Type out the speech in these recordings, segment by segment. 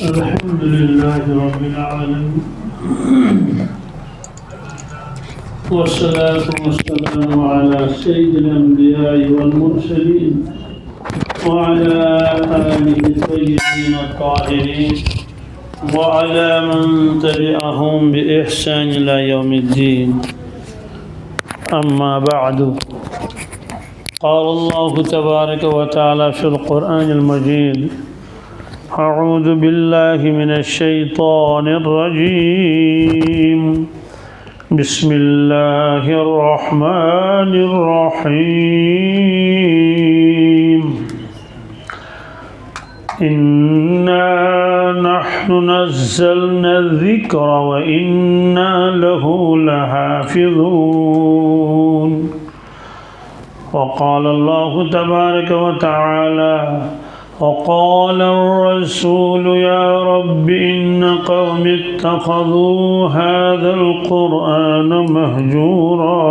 الحمد لله رب العالمين والصلاة والسلام على سيد الأنبياء والمرسلين وعلى آله الطيبين الطاهرين وعلى من تبعهم بإحسان إلى يوم الدين. أما بعد، قال الله تبارك وتعالى في القرآن المجيد: أعوذ بالله من الشيطان الرجيم. بسم الله الرحمن الرحيم. إنا نحن نزلنا الذكر وإنا له لحافظون. وقال الله تبارك وتعالى: وقال الرسول يا رب إن قوم اتخذوا هذا القرآن مهجورا.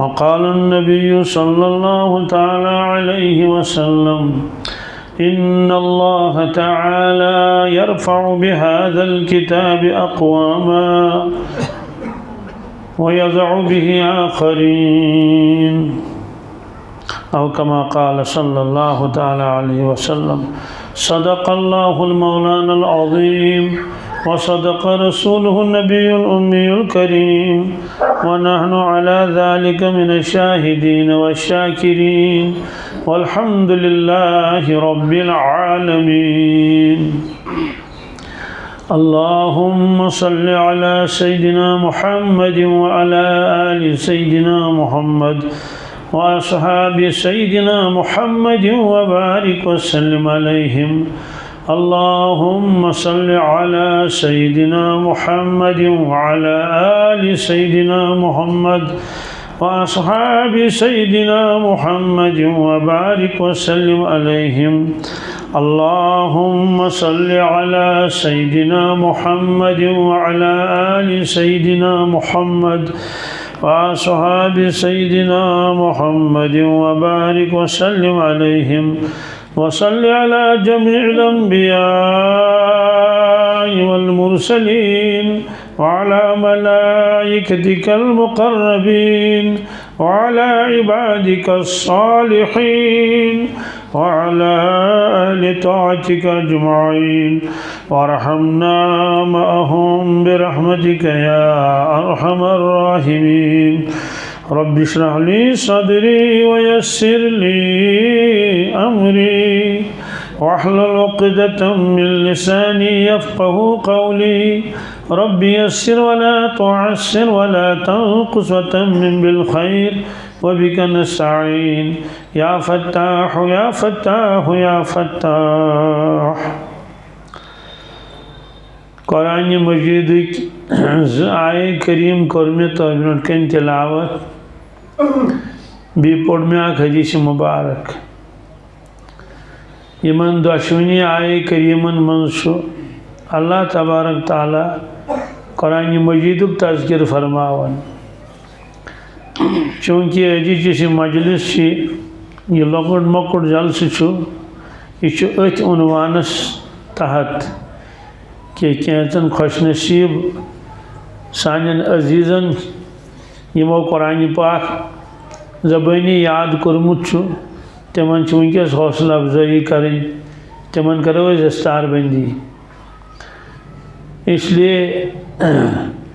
وقال النبي صلى الله تعالى عليه وسلم: إن الله تعالى يرفع بهذا الكتاب أقواما ويضع به آخرين، أو كما قال صلى الله تعالى عليه وسلم. صدق الله المولانا العظيم وصدق رسوله النبي الأمي الكريم، ونحن على ذلك من الشاهدين والشاكرين، والحمد لله رب العالمين. اللهم صل على سيدنا محمد وعلى آل سيدنا محمد وأصحاب سيدنا محمد وبارك وسلم عليهم. اللهم صل على سيدنا محمد وعلى آل سيدنا محمد وأصحاب سيدنا محمد وبارك وسلم عليهم. اللهم صل على سيدنا محمد وعلى آل سيدنا محمد وأصحاب سيدنا محمد وبارك وسلم عليهم. وصل على جميع الأنبياء والمرسلين وعلى ملائكتك المقربين وعلى عبادك الصالحين وعلى أهل طاعتك أجمعين، وارحمنا معهم برحمتك يا أرحم الراحمين. رب اشرح لي صدري ويسر لي أمري واحلل عقدة من لساني يفقه قولي. رب يسر ولا تعسر ولا تنقص وتمم بالخير وبك نستعين يا فتاح يا فتاح يا فتاح. قرآن مجید آئے کریم کرمی تابعون کن تلاوت بی پڑھ میں آکھ حدیث مبارک. یمن دشونی آئے کریمن منشو اللہ تبارک تعالی قرآن مجید تذکر فرماون. چونکہ أزِچ مجلس یہ لۄکُٹ مۄکُٹ جلسہ چھُ یہ چھُ أتھۍ عنوانس تحت کہ کینٛژن خوش نصیب سانٮ۪ن عزیٖزن یِمو قرآن پاک زبٲنی یاد کوٚرمُت چھُ تِمن چھُ وٕنکٮ۪س حوصلہ افزٲیی کرٕنۍ، تِمن کرو أسۍ دستار بندی. اسلیے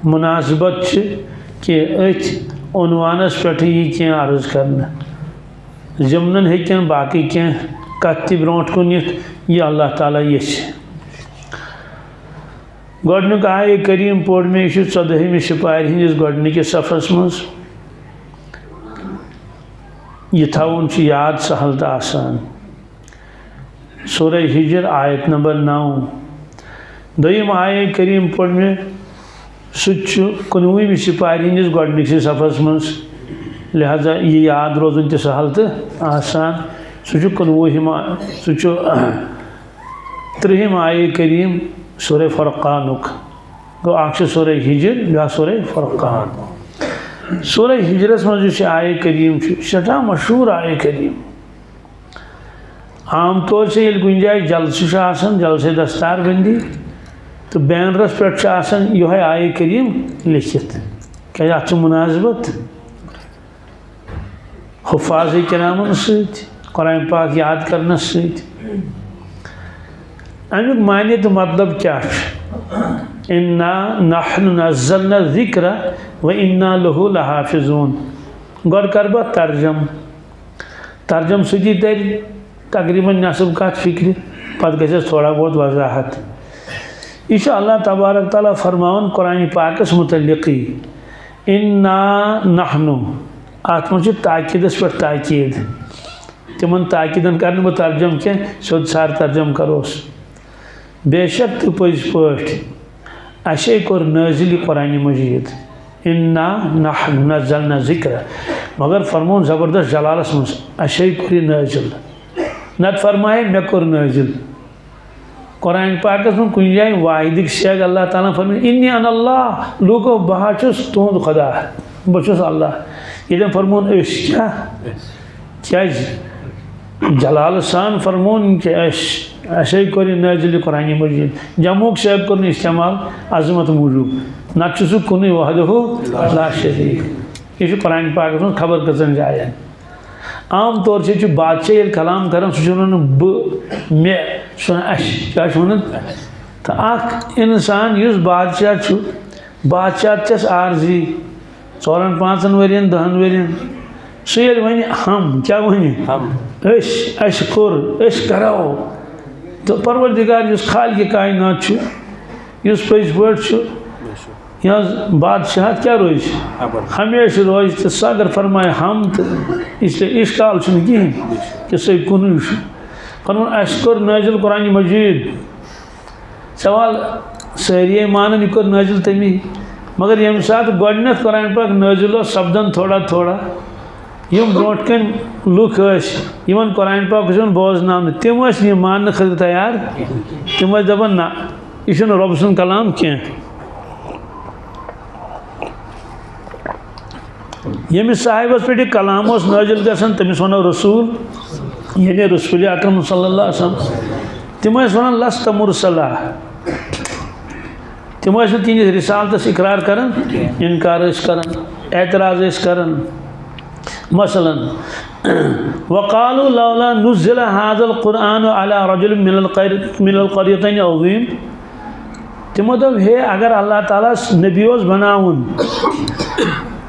مناسبت چھِ کہ أتھۍ عنوانس پٮ۪ٹھ یی کینٛہہ عرض کرنہٕ. ضمنن ہیٚکن باقٕے کینٛہہ کتھ تہِ برونٛٹھ کُن یِتھ یہِ اللہ تعالیٰ یژھِ. گۄڈنیُک آیے کریم پوٚر مےٚ، یہِ چھُ 14ہمہِ سپارِ ہٕنٛدِس گۄڈنِکِس صفس منٛز. یہِ تھاوُن چھُ یاد سہل تہٕ آسان. سورہ ہجر آیت نمبر 9. دوٚیِم آیے کریم پوٚر مےٚ، سُہ تہِ چھُ 19ہمہِ سپارِ ہٕنٛدِس گۄڈنِکسٕے صفس منٛز، لہذا یہِ یاد روزُن تہِ سہل تہٕ آسان. سُہ چھُ 30ہِم آیے کریم سورہ فرقانُک. گوٚو اکھ چھُ سورہ ہجر بیٛاکھ سورہ فرقان. سورہ ہجرس منٛز یُس یہِ آیے کریم چھُ سٮ۪ٹھاہ مشہوٗر آیے کریم. आम तौर से ये कुछ जाए जलसे जलसे दस्तार बंदी तो बैनरस पे यह आय करीम लिखित क्या अत मुनाजबत हुफाज करामन कुरान पाक याद करने अमुक माने तो मतलब क्या इन्ना नहनु नज़्ज़लना ज़िक्र व इन्ना लहु लहाफ़िज़ून गौर कर बह तर्जम सदी तर तकरीबन नसब कत फिक्र पत गस थोड़ा बहुत वजाहत यह अल्लाह तबारक ताला फरमान कुरान पाकस मुतल्लिक़ी इन्ना नहनु अत मज ताकीदस पे ताकीद तिमन ताकीदन कर बह तर्जम क्या सोद सार तर्जम करोस बेशक तो पज पे अशे कोर नाजिल कुरान मजीद इन्ना नहनु नज़्ज़लना ज़िक्र मगर फरमोन ज़बरदस्त जलालस मज अशे कोर नाजिल नत फरमाए मे कोर नाजिल कुरान पाकस में कुछ जाए वाहिदिक शेख अल्लाह ताला फरमाए इन्नी अन अल्लाह लोगो बहा तुहद खुदा बहुस अल्लाह ये फरमोन क्या जलाल सान फरमोन के अशे कोर नाजिल कुरान मजीद जमुक शेख कोर इस्तेमाल अजमत मूजूब नु कुन वहदहु ला शरीक यह कुरान पाकस में खबर कजन जाए आम तौर से बादशाह ये कलाम कर मे क्या तो अख इंसान इस बादशाह तस आर्जी 4-5 वरियन 10 वरियन सह वन हम क्या वन करो तो परवरदिगार खाल के कायनात पज पे यह बादशाह क्या रोज हमेशा रोज तो सगर फरमाए हम तो इसलिए इस काल कहें कि सह कुन कोर नाजिल कुरान मजीद सवाल सारे मान यह नाजिल तमी मगर ये सात गो कुरान पाक नाजिल सपदन थोड़ा थोड़ा यम ब्रोट कन लुक इन कुरान पाक बोजना तम मान खत तैयार तम दपान ना यह रब सुन कलाम कह यमिस साहिबस पे कलाम नाजिल गसन तमिस वनो रसूल यानी रसूल अकरम सल्लल्लाहु अलैहि वसल्लम तम वन लस्त मुरसला तम तिहस रिसालतस इकरार कर इनकार कर एतराज कर मसलन वक़ालू लौला नुज़्ज़िला हाज़ल कुरान अला रजुल मिनल क़रयतैन अज़ीम तमो दप हे अगर अल्लाह ताला नबी बनावन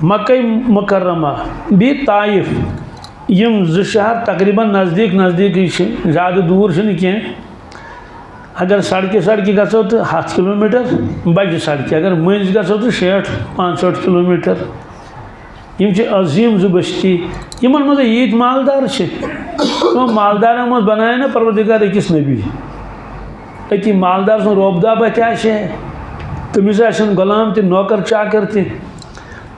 मक्का मुकर्रमा भी ताइफ यम ज़ शहर तकरीबन नज़दीक ज़्यादा दूर कह अगर सड़क गो तो 100 किलोमीटर बज सड़क अगर मज गो तो 60-65 किलोमीटर यम अजीम ज़ बस्ती इन मज यीत मालदार मालदार मज बनाए ना परवरदिगार अकिस नबी अति मालदार सुन रोबदाब आशे तमिस गुलाम त नौकर चाकर त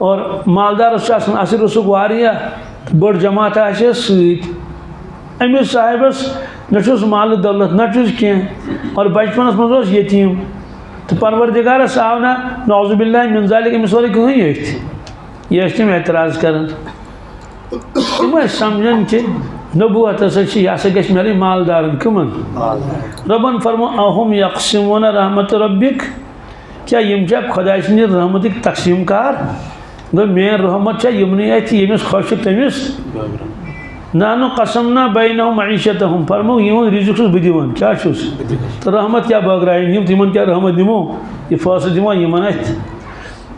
और मालदार असर उसुक बड़ जमात अमिस साहिबस नस माल दौलत नस कह और बचपनस मज यतीम तो परवरदिगारस आव ना नौज़ुबिल्लाहि मिन ज़ालिक अमिस वो कहें ये तम एतराज़ कर तम समझन कि नबूवत हसा गि मिल मालदार कमन रबन फरमो अहुम यक़सिमून रहमत रब्बिक क्या यम खुदा सद रहमत तकसीम कार गो मेन रहमत यमन यमिस खुश तमिस नानो कसमना बैनहुम मईशतहुम फरमो यह रिजुक बह दिवान क्या तो रहमत क्या बगराइन तिमन क्या रहमत दिमो यह फैसला दिमो यमन अत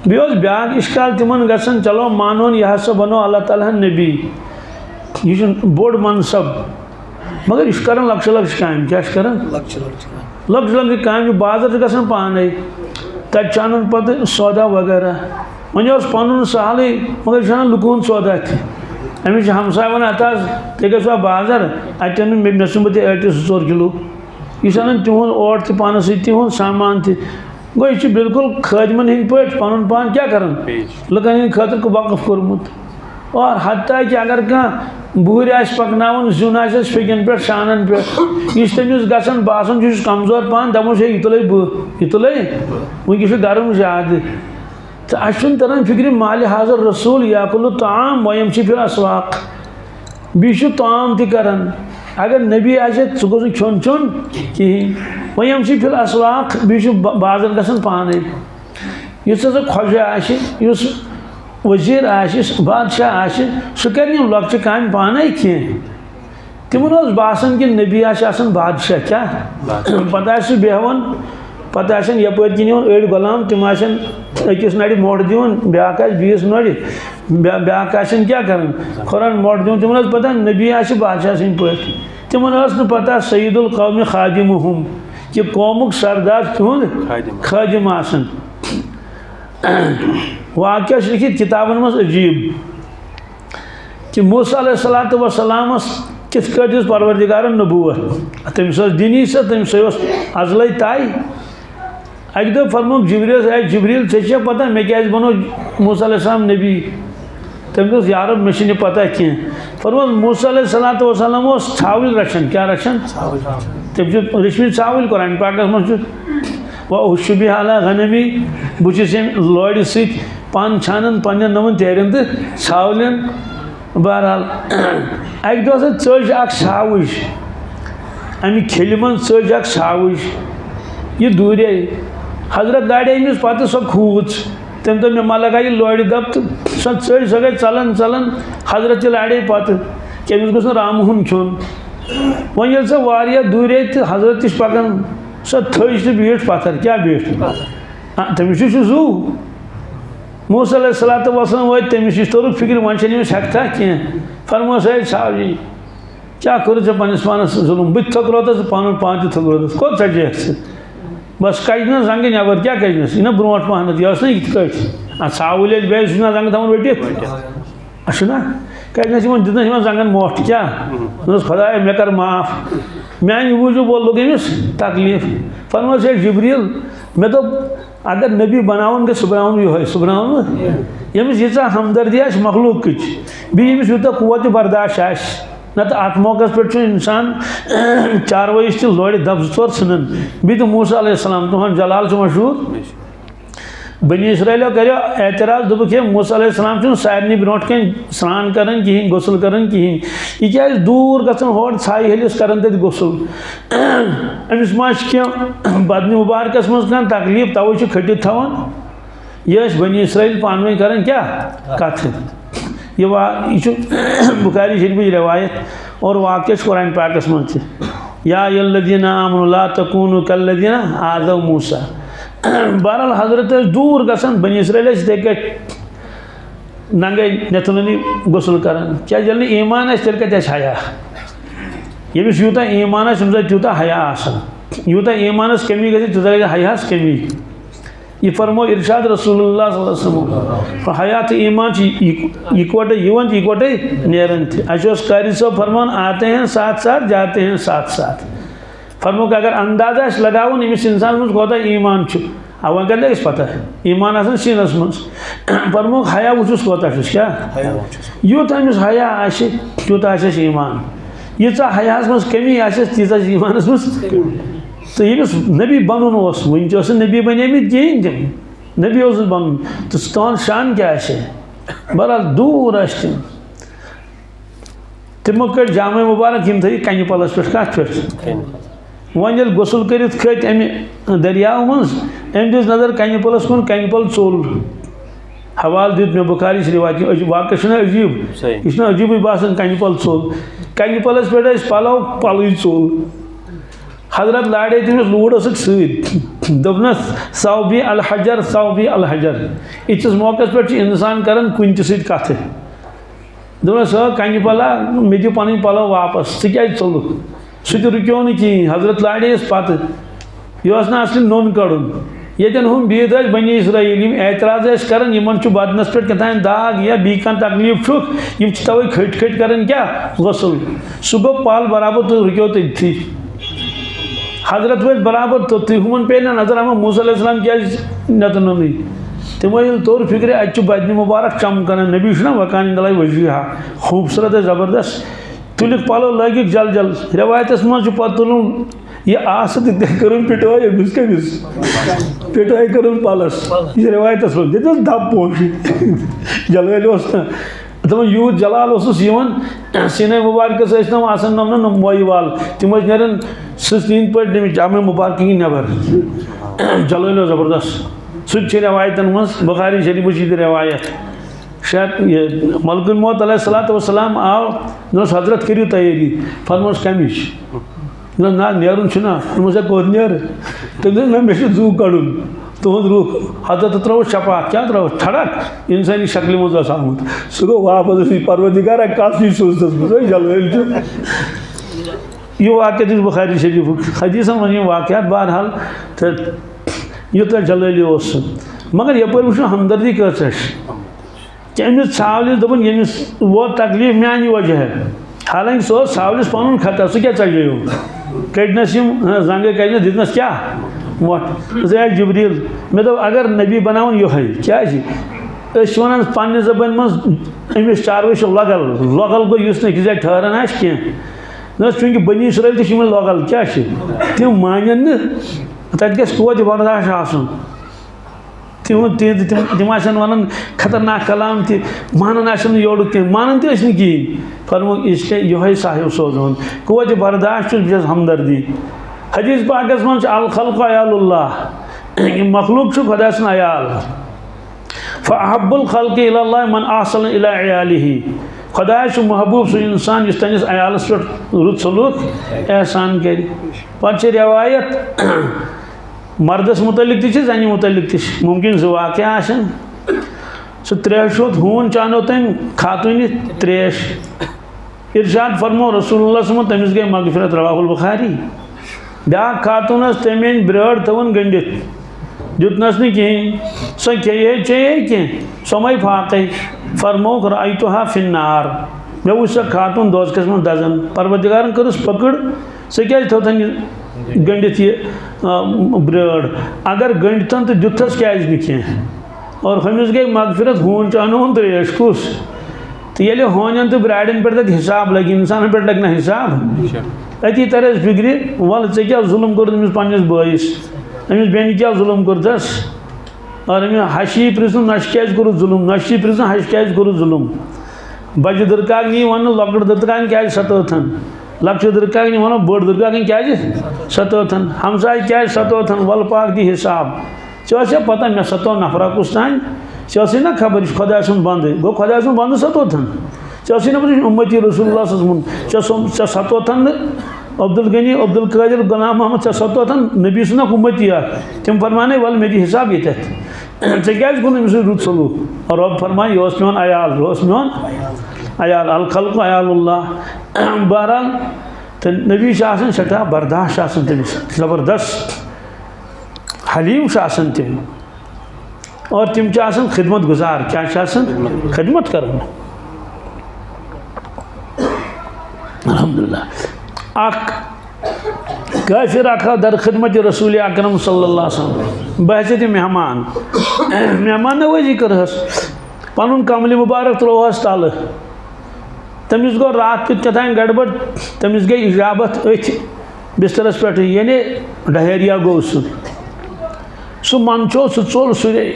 बे ब्याक इश्काल तिमन गसन चलो मानोन यह हसा बनो अल्लाह ताला नबी यह बोड़ मनसब मगर यह कर लक्ष काम क्या कर लक्ष काम बाजार गसन पाने तत अन पे सौदा वगैरह वन पन सहल मगर यह लुकन सौदा अमिस हमसाय वन अत तुम गो बाजार अतन मे सुन बह 2 किलो यह अन तिहद ओर पान तिहद सामान गो यह बिल्कुल खादमन हंद पे पन पान क्या कर लुकन हंद खतर वक़फ कोर्मुत और हत्ता कि अगर कह बूर पकन जुन फिकन पे शानन पे यह तमिस गसन बासन कमजोर पान दपस है यह तुल वह गर्म ज्यादा तो अन तरह फिक्र माल हाजर रसूल याकुल ताम वयम फिर असवाक बी ताम तरान अगर नबी आसे गोस खोन चोन कहें वह फिल असवाक बी बाजर गसन पाने हसा ख्वाजा आस वजीर आस बादशाह आस सह कर लक्चि काम पाने कह तिमन बासान कि नबी आसान बादशाह क्या पह बेहवान पह यपर किन अड़ गुलाम तिम अकिस नड़ मोट दिवन ब्या बीस नड़ ब्या क्या कर खुरान मोट दिवन तिमन पता नबी बादशाह सद पे तिमन पता सईदुल कौम खादिमुहुम कि कौमुक सरदार तुंद खादिम आसन वाक़या लिखित किताबन मज अजीब कि मूसा अलैहिस्सलात वस्सलाम किस परवरदिगारन नबूवत तमिस दीनी तमिस अजल ताई अक दो फरमो जिब्रील ऐ पता मे क्या बनो मूसा अलैहिस्सलाम नबी तम दोस यार मे पता कह फरमो मूसा अलैहिस्सलात वस्सलाम छावल रचन क्या रचन तम रचम छावल कुरान पाकस मज वशुबी अला गनमी बुस लड़ सन छानन पन्न नमन तेरन तो छावलन बहरहाल अक दो चज छावज अमि खेल मन चज छावज यह दूरे हजरत लाड़े अमिस पत् सो खूच तम तो मे लगा यह लड़ दब तो सो चज सो गई चलन चलन हजरत लाड़े पत् अमिस गोस रामहुन खोन वह सह दूरे तो हजरत पकान सो थज तो बीठ पत्थर क्या बीठ तमिस जू मूसा अलैहिस्सलातु वस्सलाम वो तमिस तोर फिक्र वह हेक्ता कह फरमो है छावजी क्या कर पन्नस पानस जुलूम बह थोक पान पान थोक रोदस कोत चे बस कजन जंग नबर क्या कजनस यह ब्रो पहन यह ये छावल बे सह जंग थवन वटित अच्छा कजनस दितन जंगन मोट क्या खुदा मे कर माफ मान मूजूब लोग अमिस तकलीफ फरमो है जिब्रील मे दो अगर नबी बनावन सह बनावन ये सह बनावन यमिस यीचा हमदर्दी मखलूक बी यमिस यूत कुत बर्दाश्त नत अत मौका पे इंसान चारवइस लड़ दब जोर सन बी तो मूसा अलैहिस्सलाम तुहन जलाल मशहूर बनी इसराइलो करो एतराज दोपक मूसा अलैहिस्सलाम सारे ब्रो कन स्नान कर कहें गुसल कर कहें यह क्या दूर गन होर छाई हलिस कर गुसल अमिस मा कह बदन मुबारकस मज कह तकलीफ तवे खटित थवान यह बनी इसराइल पानवे कर क्या कथ यह बुखारी शरीफ रवायत और वाक़या कुरान पाकस मज या अय्युहल्लज़ीना आमनू ला तकूनू कल्लज़ीना आज़व मूसा बहरहाल हजरत दूर गसन बनी इसराइल नंगे नथनी गुसल कर क्या जल ईमान तेल कत हया यमिस यूत ईमान तूत हया यूत ईमान कमी गई तूत गई हयास कमी यह फरमो इरशाद रसूलुल्लाह सल्लल्लाहु अलैहि वसल्लम हया तो ईमान इकवटे यवन इकवटे नेरन अस कारी साहब फरमान आते हैं साथ साथ जाते हैं साथ साथ फरमो अगर अंदाजा लगावन अमिस इंसान मज कोता ईमान वह कल पता है ईमान आसान सीनस मज फरमो हया वुचुस कोता क्या यूत अमिस हया तूत आस ईमान यीचा हयास मज कमी तीचा ईमानस मज तो यमिस नबी बनन वन नबी बनियामित कहें तम नबी बन तो तहन शान क्या बहरहाल दूर तम तमो कट जामे मुबारक यम थी कन पलस पे कत पे वन ये गुसल कर खत अमि दरियाव मज अम दिस नजर कन पलस कुन कन पल चोल हवाल दित मे बुखारी रिवायत वाक़या अजीब यह अजीब बासान कन पल चोल कन पलस पे पलव पल चोल हजरत लाड़े तमिस लूड़ सदपनस सौबी अलहजर सौबी अलहजर इस मौका पे इंसान कर कुन कथ दोपस कन पला मे दि पन पलव वापस क्या चलुक सह रुक्यो न कहें हजरत लाड़े पत यह असली नोन कड़न यन हम बीत बनी इसराइल एतराज कर बदनस पे कथान दाग या बी कह तकलीफ तवे खट खट कर क्या गसल सह गो पल बराबर तो रुक्यो तथी हजरत वो बराबर तो हुमन पे ना नजर आम मूसा अलैहिस्सलाम क्या नतन तमो तोर फिक्र अत बदन मुबारक चमकान नबी वकान दल वजीहा खूबसूरत ज़बरदस्त तुलिक पलो लगिक जल जल रवायतस मज पे तुलुन यह आस कर पिटवाई अमिस कमिस पिटवाई कर पलस यह रवायतस मज दप पोश जलवेल दपान यूत जलाल सीने मुबारकस नमन मोई वाल तम नान सीन पे जामे मुबारक नबर जलाल ज़बरदस्त सह रवायतन मज बुखारी शरीफ रवायत शायद मलकुल मौत अलैहिस्सलाम आव हजरत करू तैयारी फरमोस कमिश ना नेरुन कोत नेर तम मे जू कड़न तुद रुख हजरत त्रो शपा क्या त्रो ठड़क इंसानी शक्ल मज आमुत सह गो वापस परवदिगार कस सोच जलाल यह वाक़ बुखारी शरीफ हदीस मन वाक़ बहरहाल तो यूत जलाल मगर यपर वो हमदर्दी कस कि अमिस सावलिस दपन यमिस वो तकलीफ मानी वजह हालांकि सो सावलिस पन खता सह क्या चलो कटनस जंग कटनस दितनस क्या वोट जिब्रील मे दप अगर नबी बनावन यह क्या वन पन्ने जबान मज अमिस चारवे लगल लगल गो युस नक जाए ठहरान आस कह चूंकि बनी इसराइल तम लगल क्या तम मानन तत गोत बर्दाश्त आसन तम वन खतरनाक कलाम तहन योड़ कह मानन तहन फरमो इसके यह साहिब सोजन कोत बर्दाश्त हमदर्दी हदीस पाकस मन अल खल्क़ अयालुल्लाह मखलूक खुदा सन अयाल फअहब्बुल खल्क़ि इलल्लाह मन अहसन इला अयालिही खुदा महबूब सह इंसान इस तनिस अयालस पे रुत सलूक एहसान कर पे रवायत मर्दस मुतलिक जनि मुतलिक मुमकिन जो वाक़ सह त्रेशोत हून चानो तम खातून त्रेश इरशाद फरमो रसूलुल्लाह तमिस गई मगफिरत रवाहुल बुखारी ब्या खातून तम ब्रड़ थवन गंडित दुतनस कहें सह खे चे कह समै फाक़ फरमोक रायतुहा फिन्नार मे वो सह खातून दोजखस मन दजन परवरदिगारन करस पकड़ सह क्या थोथन गंडित ये ब्रड़ अगर गंडतन तो दुथस क्या कह और हमिस गई मगफिरत हून चानो त्रेश कुस तो ये होन तो ब्राड़न पे तक हिसाब लगे इंसान पे लग ना हिसाब अति तरह फिक्र वल ऐ क्या जुल्म core Amish पन्निस boys Amish Ben क्या जुल्म कोरतस और अमिस हशी प्रिसन नश क्या कोर जुल्म नशी प्रिसन हश क्या कोर जुल्म बज दरकाग नी वन लकड़ दरकाग क्या सतोथन लक्ष्य दरकाग नी वन बड़ दरकाग क्या सतोथन हमसाय क्या सतोथन वल पाक दी हिसाब चे पता मे सतो नफरा कुछ तान चे ना खबर खुदा सुन बंद गो खुदा सुन बंद सतोथन चे ना उम्मती रसूलुल्लाह चे सतोथन अब्दुल गनी अब्दुल कादिर गुलाम मोहम्मद चे सतोथन नबी सुन उम्मती तम फरमाने वल मे दी हिसाब ये चे क्या रुत सलूक और रब फरमान यह मोन अयाल मोन अयाल अल खल्क़ अयालुल्लाह बहरहाल तो नबी सठा बर्दाश्त तमिस ज़बरदस्त हलीम तम और तम खिदमत गुजार क्या खिदमत कर अल्हम्दुलिल्लाह काफिर दर खिदमत रसूल अकरम सल्लल्लाहु अलैहि वसल्लम बहसत मेहमान मेहमान नवाजी करहस पन कमल मुबारक त्रोहस तल तमिस गो रात कतान गड़बड़ तमिस गई इजाबत अथ बिस्तरस पे यानी डायरिया गो सह मंचो सह चोल सुरे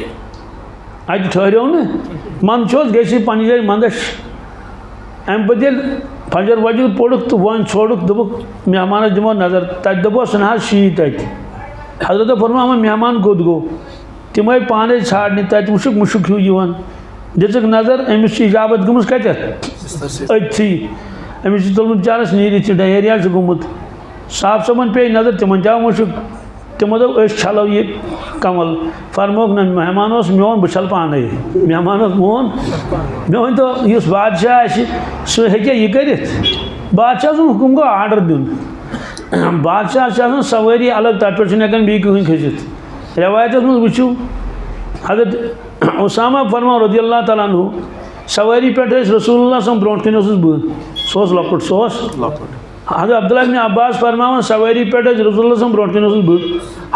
अत ठहरो न मंचोस गई पन्ने जाए मंदश अम पे फजर वजर पोड़क तो वन छोड़क दोक मेहमान दिमो नजर तत दोपस ना शी तत हजरत फरमा मेहमान कोत गो तम पाने छाड़ने तत वुक मुशुक हूँ दिक नजर अमिस इजाबत गम कत अथी अमिस तुलमुत चारस नीरित डायरिया गुमुत साहब सबन पे नजर तिमन जाओ मुशुक तमो दो छलो ये कमल फरमोक न मेहमान मोन बह छल पान मेहमान मोन मे वन तो इस बादशाह सह हे यह कर बादशाह हुकुम गो आर्डर दिन बादशाह सवारी अलग तथ पे हेकान बी कहीं खसित रवायत मज वो हजरत उसामा फरमा रज़ियल्लाहु तआला अन्हु सवारी पे रसूलुल्लाह ब्रोट कन बह सह लकुट हजरत अब्दुल्लाह इब्न अब्बास फरमावन सवारी पे रसूलुल्लाह ब्रोट कन बह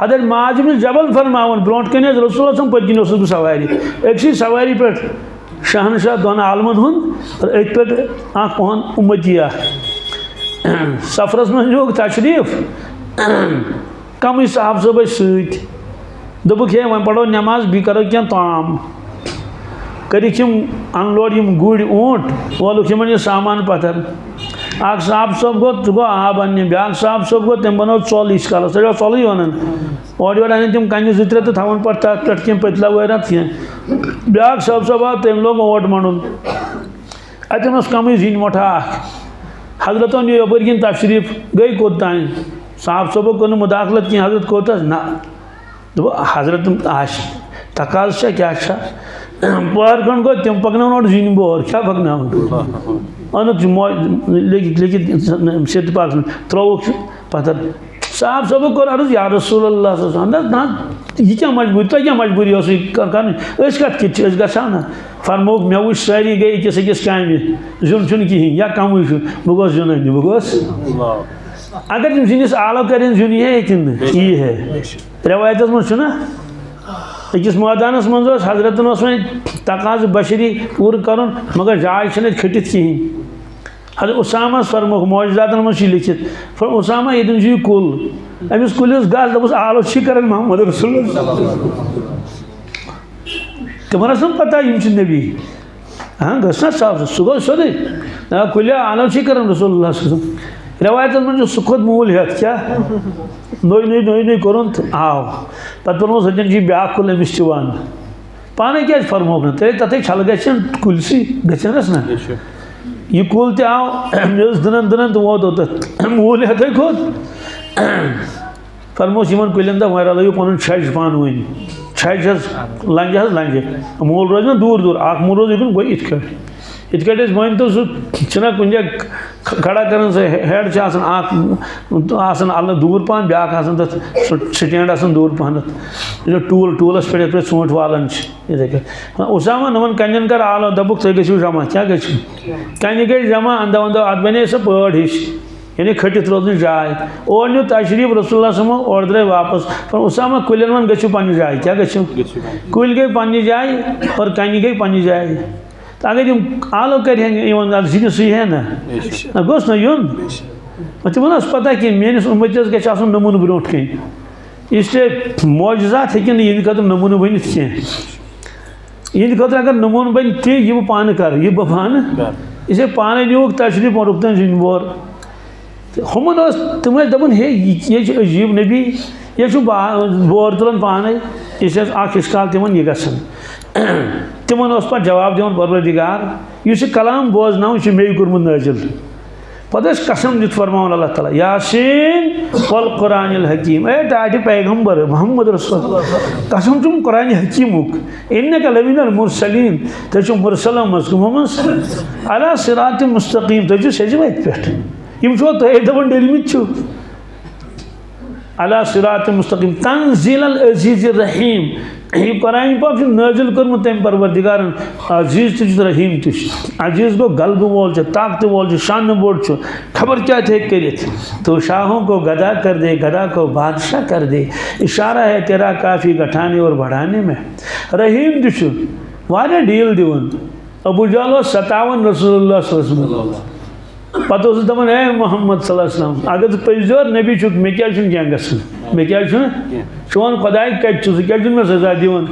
हजरत माज इब्न जबल फरमावन ब्रोट कन रसूलुल्लाह पत कन बह सवारी अक्सी सवारी पे शहनशाह दोन आलमन हुन और अत पे पहन उम्मती सफरस में लोग तशरीफ कम साहब सब दोपक हे वो पढ़ो नमाज बी करो क्या ताम करिम अनलोड गुड़ ऊँट वोलुक यह सामान पत्थर अख साहब सब गो आब अन्न ब्या साहब सब गो तम बनो चल इस काल चल वन और योर अन तम कन जो त्रे तो थवन पे तथ पे कह पतला वैरा कह ब्या साहब सब आव तम लोग ओट मंडुन अतन कम जीन मोटा हजरत यपर किन तशरीफ गई कोत तान साहब सब कर मुदाखलत कह हजरत कोत ना दो हजरत आश तकाज क्या पहर खंड गो तम पकन जीन बोर क्या पकन लेकिन सिद्ध पाक त्रोक पत्थर साहब सब कोर अर्ज या रसूलुल्लाह ना यह क्या मजबूरी तुम क्या मजबूरी कत गसा फरमोक मे वो सारी गई अकिस अकिस कामि जुन कहें या कम बह गोस जुन बह गोस अगर तुम जिनिस आलो करें जुन यह है रवायत मना अकिस मैदानस मज हजरत वो तकाज बशरी पूर कर मगर जाय खटित कहें हजरत उसामा फरमोक मौजदातन मज लिखित उसामा ये कुल अमिस कुलिस गस दपस आलो कर मोहम्मद रसूल तमन पता नबी हाँ गसा साफ सह गो सोदे कुल आलो कर रसूल रवायत मज सह खोद मूल हेत क्या नई कोर आव पे सजन ब्या कुल अमिस वन पाने क्या फरमोक ना तथे छल गुलसी गस ना यह कुल आव मे दन दन तो वो मूल हेत खोद फरमोस कुलन दा वह रलो पन छज पान वन छज लंज लंज मूल रोज ना दूर दूर अख मूल रोज गो इत वन तो सह कुन जाए खड़ा कर हेड अल दूर पान ब्या तथ स्टैंड दूर पान टूलस पे सूट वालन उसामा नमन कन कर आलो दबुक तुम गो जमा क्या गो कन गई जमा अंदा वंदा अत बने सह पड़ हिश यानी खटित रोज जाय और न्यू तशरीफ रसूलुल्लाह समो और द्रे वापस पर उसामा कुलन वन गो पन्नी जाय क्या गो कुल गई पन्नी जाय और कन गई पन्नी जाय तो अगर तुम आलो कर जी सही है ना गोस ना यून तुम पता कि मेस उम्मतस गो नमून ब्रो कन इसलिए मौजजात हेन यह खतर नमून बन कह यह खतर अगर नमून बन ती यह पान कर यह बह पान इसलिए पान न्यूक तशरीफ और रुकन जिन बोर हमन तम दपान हे यह अजीब नबी यह बोर तुलान पान इसकाल तिमन यह गसन तिमन पे जवाब दिवन परवरदिगार इस कलाम बोजना मे कोर्मुत नाजिल पे कसम दित फरमान अल्लाह ताला यासीन वल कुरानिल हकीम ए टाट पैगंबर मोहम्मद रसूल कसम तुम कुरान हकीमुक इन्नका लमिनल मुरसलीन तुम मुरसल मज अला सिरात मुस्तकीम तुम सज वत पे यम दपान डलमित अला सिरात मुस्तकीम तंजील अजीज रहीम यह कुरान पाक नाजिल कर्मुत तम परवरदिगार अजीज तुझ रहीम तुझ अजीज गो गलब वोल ताकत वोल शान बोल खबर क्या थे कर तो शाहों को गदा कर दे गदा को बादशाह कर दे इशारा है तेरा काफ़ी घटाने और बढ़ाने में रहीम तुझ वारे डील दिवन अबू जहल 57 रसूलुल्लाह पत दपान ए मोहम्मद सल्लल्लाहु अलैहि वसल्लम अगर पजोर नबी चुक मे क्या क्या गसन मे क्या चोन खुदाय कत क्या मे सजा दिवन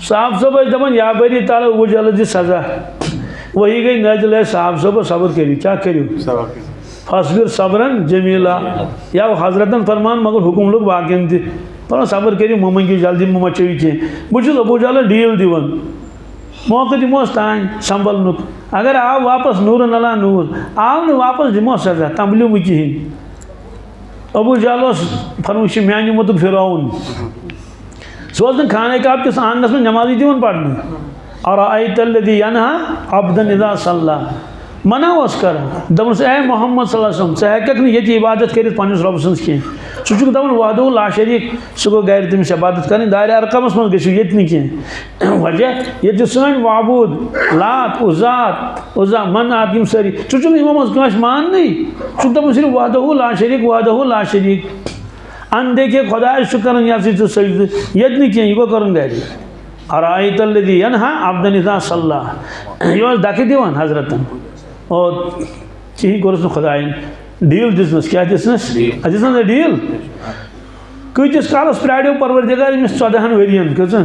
साहब सब दपान या बरी ताला अबू जहल दी सजा वही गई नाजिल है साहब सब सब्र करियो क्या करियो फसबिर सब्रन जमीला या हजरतन फरमान मगर हुकुम लोग बाकिन दी पर सब्र करियो ममंगी जल्दी मचो कह बुझ अबू जहल डील दिवन मौके दिमोस तान संभल नुक अगर आव वापस नूर नला नूर आव न वापस दिमो सजा तमलू कहें अबू जहल फरमुश म्यान मत फिरौन सह खाने काब किस आंगनस में नमाजी दिवन पढ़ने और आयतल्लज़ी यनहा अब्दन इज़ा सल्ला मना कर दपस ए मोहम्मद सल्लल्लाहु अलैहि वसल्लम षे हेक ये इबादत कर पन्निस रब सज कह सह दपान वहदहु ला शरीक सह गो गर तमिस इबादत कर दार अरकमस मज गो ये कह वजह ये सन वाबूद लात उज़्ज़ा मनात यम सारी सह मज मान सह दपान सिर्फ वहदहु ला शरीक अनदेखे खुदा कर सजद ये कह यह गो कर गर और आयतल्लज़ी यनहा अब्दन इज़ा सल्ला यह दक दिवान हजरतन और कहीं कोरस खुदायन डील दिसनस क्या दिसनस दिसनस डील कतिस कालस प्राड़ो परवरदिगार अमिस 14 वरियन कजन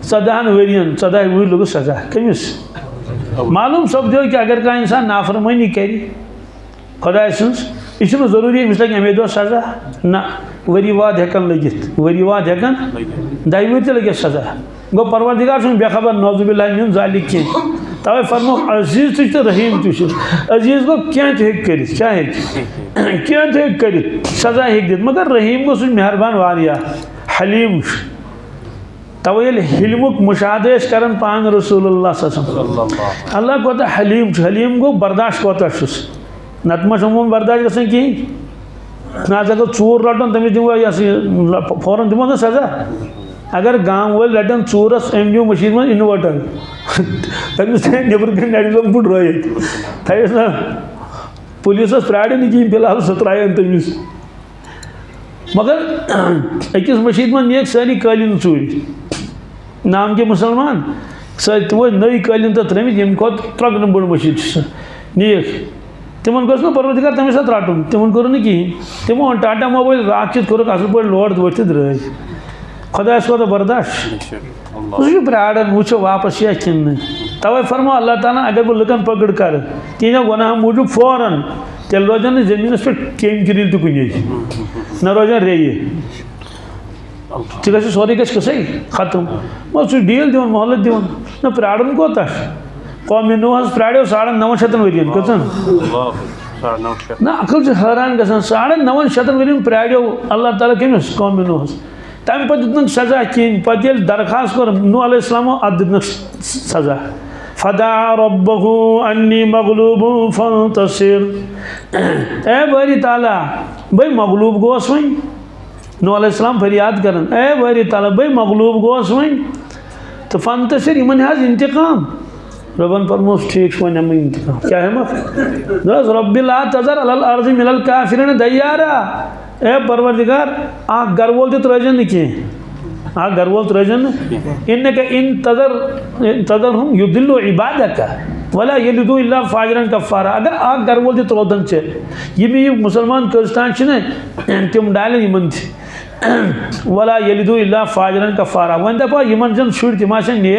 14 वरियन 14 वह लग सजा कमिस मालूम सपदो कि अगर कह इंसान नाफरमानी कर खुदा यह जरूरी अमिस लगे अमे दो सजा ना वरी वाद हेकन लगित वरी वाद हेकन 10 वह लगे सजा गो परवरदिगार बेखबर नौजुबिल्लाह जालिक कह तवे फरमो अजीज तो रहीम अजीज गो क्या कर क्या कर सजा हेक दित मगर रहीम गो मेहरबान वारिया हलीम तवे हिलमुक मुशाहदेश कर पान रसूलुल्लाह अल्लाह कोता हलीम हलीम गो बर्दाश्त कोता नतमा अमूमन बर्दाश्त गई कहें ना अगर चूर रटन तमिस दिमो फौरन दिमो ना सजा अगर गाँव वाल रटन चूरस अम दिव मशीद में इन्वर्टर तमिस नबर कन नड़ लोग बुड़ रहित थस ना पुलिस प्राड़े कहें फिलहाल सह त्रायन तमिस मगर अकिस मशीद में नेक सारी कालीन चूर नाम के मुसलमान सर तमो नई कालीन तो त्रमित यम खुद 3 गुना बड़ मशीद नेक तिमन गोस ना परवरदिगार तमिस रटन तिमन कोर ना कहें तिमो टाटा मोबाइल राखित कोर असल पे लोड वथित रह खुदा कोता बर्दाश्त प्राड़न वो वापस यह कि तवे फरमो अल्लाह ताला अगर बह लुकन पकड़ कर तीन गुनाह मूजूब फौरन तेल रोजान जमीन पे केम गिरिल तो कुन न रोजान रेये ग सोरे गसै खत्म मह डील दिवन मोहलत दिवन न प्राड़न कोता कौम नूहस प्राड़ो 950 वरियन कचन ना अकल हैरान ग 950 वरियन प्राड़ो अल्लाह ताला कमिस कौम नूहस तम पे दिन सजा कहें पे दरखास्त कर नूह अलैहिस्सलाम अत दिन सजा फदा रब्बहु अन्नी मगलूब फंतसिर ए बारी ताला भाई मगलूब गोस वन नूह अलैहिस्सलाम फरियाद कर ए बारी ताला भाई मगलूब गोस वन तो फंतसिर इन इंतकाम रबन फरमोस ठीक वन इंतकाम क्या है मत रब्बि ला तज़र अलल अर्ज़ि मिनल काफिरीन दय्यारा ए परवरदिगार आ गरवोल तो रजन कह आ गरवोल तो रजन इन्नका इन तदर हम युदिल्लु इबादका वला यलिदु इल्ला फाजिरन कफ्फारा अगर आ गरवोल तो रोदन छे ये मुसलमान कस्तान छे तिम डाले यमन वला यलिदु इल्ला फाजिरन कफ्फारा वन दपा यमन जन शुर तिमा छे ने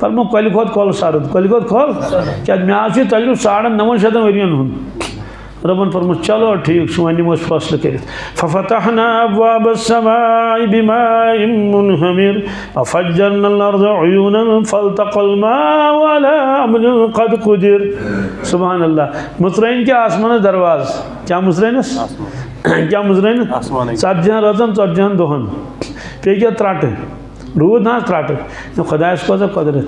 पर मो कल खोद कॉल सारद कल खोद कॉल क्या मैं आज तजुर्ब 950 वरियन हुन रबन फरमो चलो ठीक वन फैसल कर फफतहना अब्वाबस समाई बिमाइन मुनहमिर फफज्जरनल अर्ज़ उयूनन फल्तक़ल माउ अला अम्रिन क़द क़ुदिर सुभान अल्लाह मुसरैन के आसमान दरवाज क्या मुसरैन क्या मुसरैन 7 रजन 14 दोहन पे क्या त्राट रूद ना त्राट खुदा को कदरत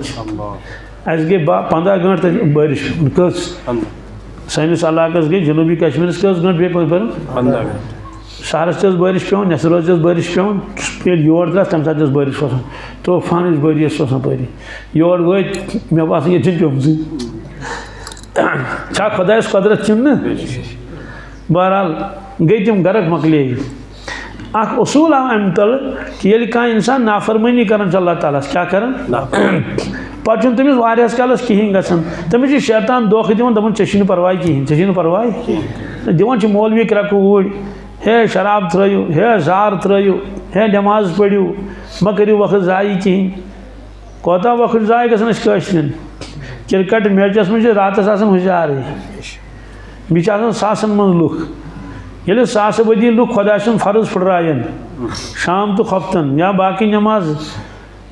अस गई 15 घंटे बारिश कस सैनिस इलाकस गई जनूबी कश्मीर कस घंटे पे शहरस बारिश पे नसरोज बारिश पे योर द्रास तम सात बारिश तूफान बारिश पारी योर गई मे बास ये पे खुदा कदरत न बहरहाल गई तम गर्क मकले अख उसूल आव अम तल कि ये कह इंसान नाफरमानी कर अल्लाह ताला क्या कर पे तमिस वारियास कालस कहें गसन तमिस शैतान दोख दिवन दपन ऐ परवाह कहें ऐ परवाह दिवन मौलवी क्रक ऊर हे शराब त्रयू हे जार त्रयू हे नमाज पढ़ू मा करू वक्त जाय कहें कोता वक्त जाय गसन क्रिकेट मैचस में रातस हुजार बी सासन मन लुख ये 100 बदी लुख खुदा फर्ज फुटरायन शाम तो खफ्तन या बाकी नमाज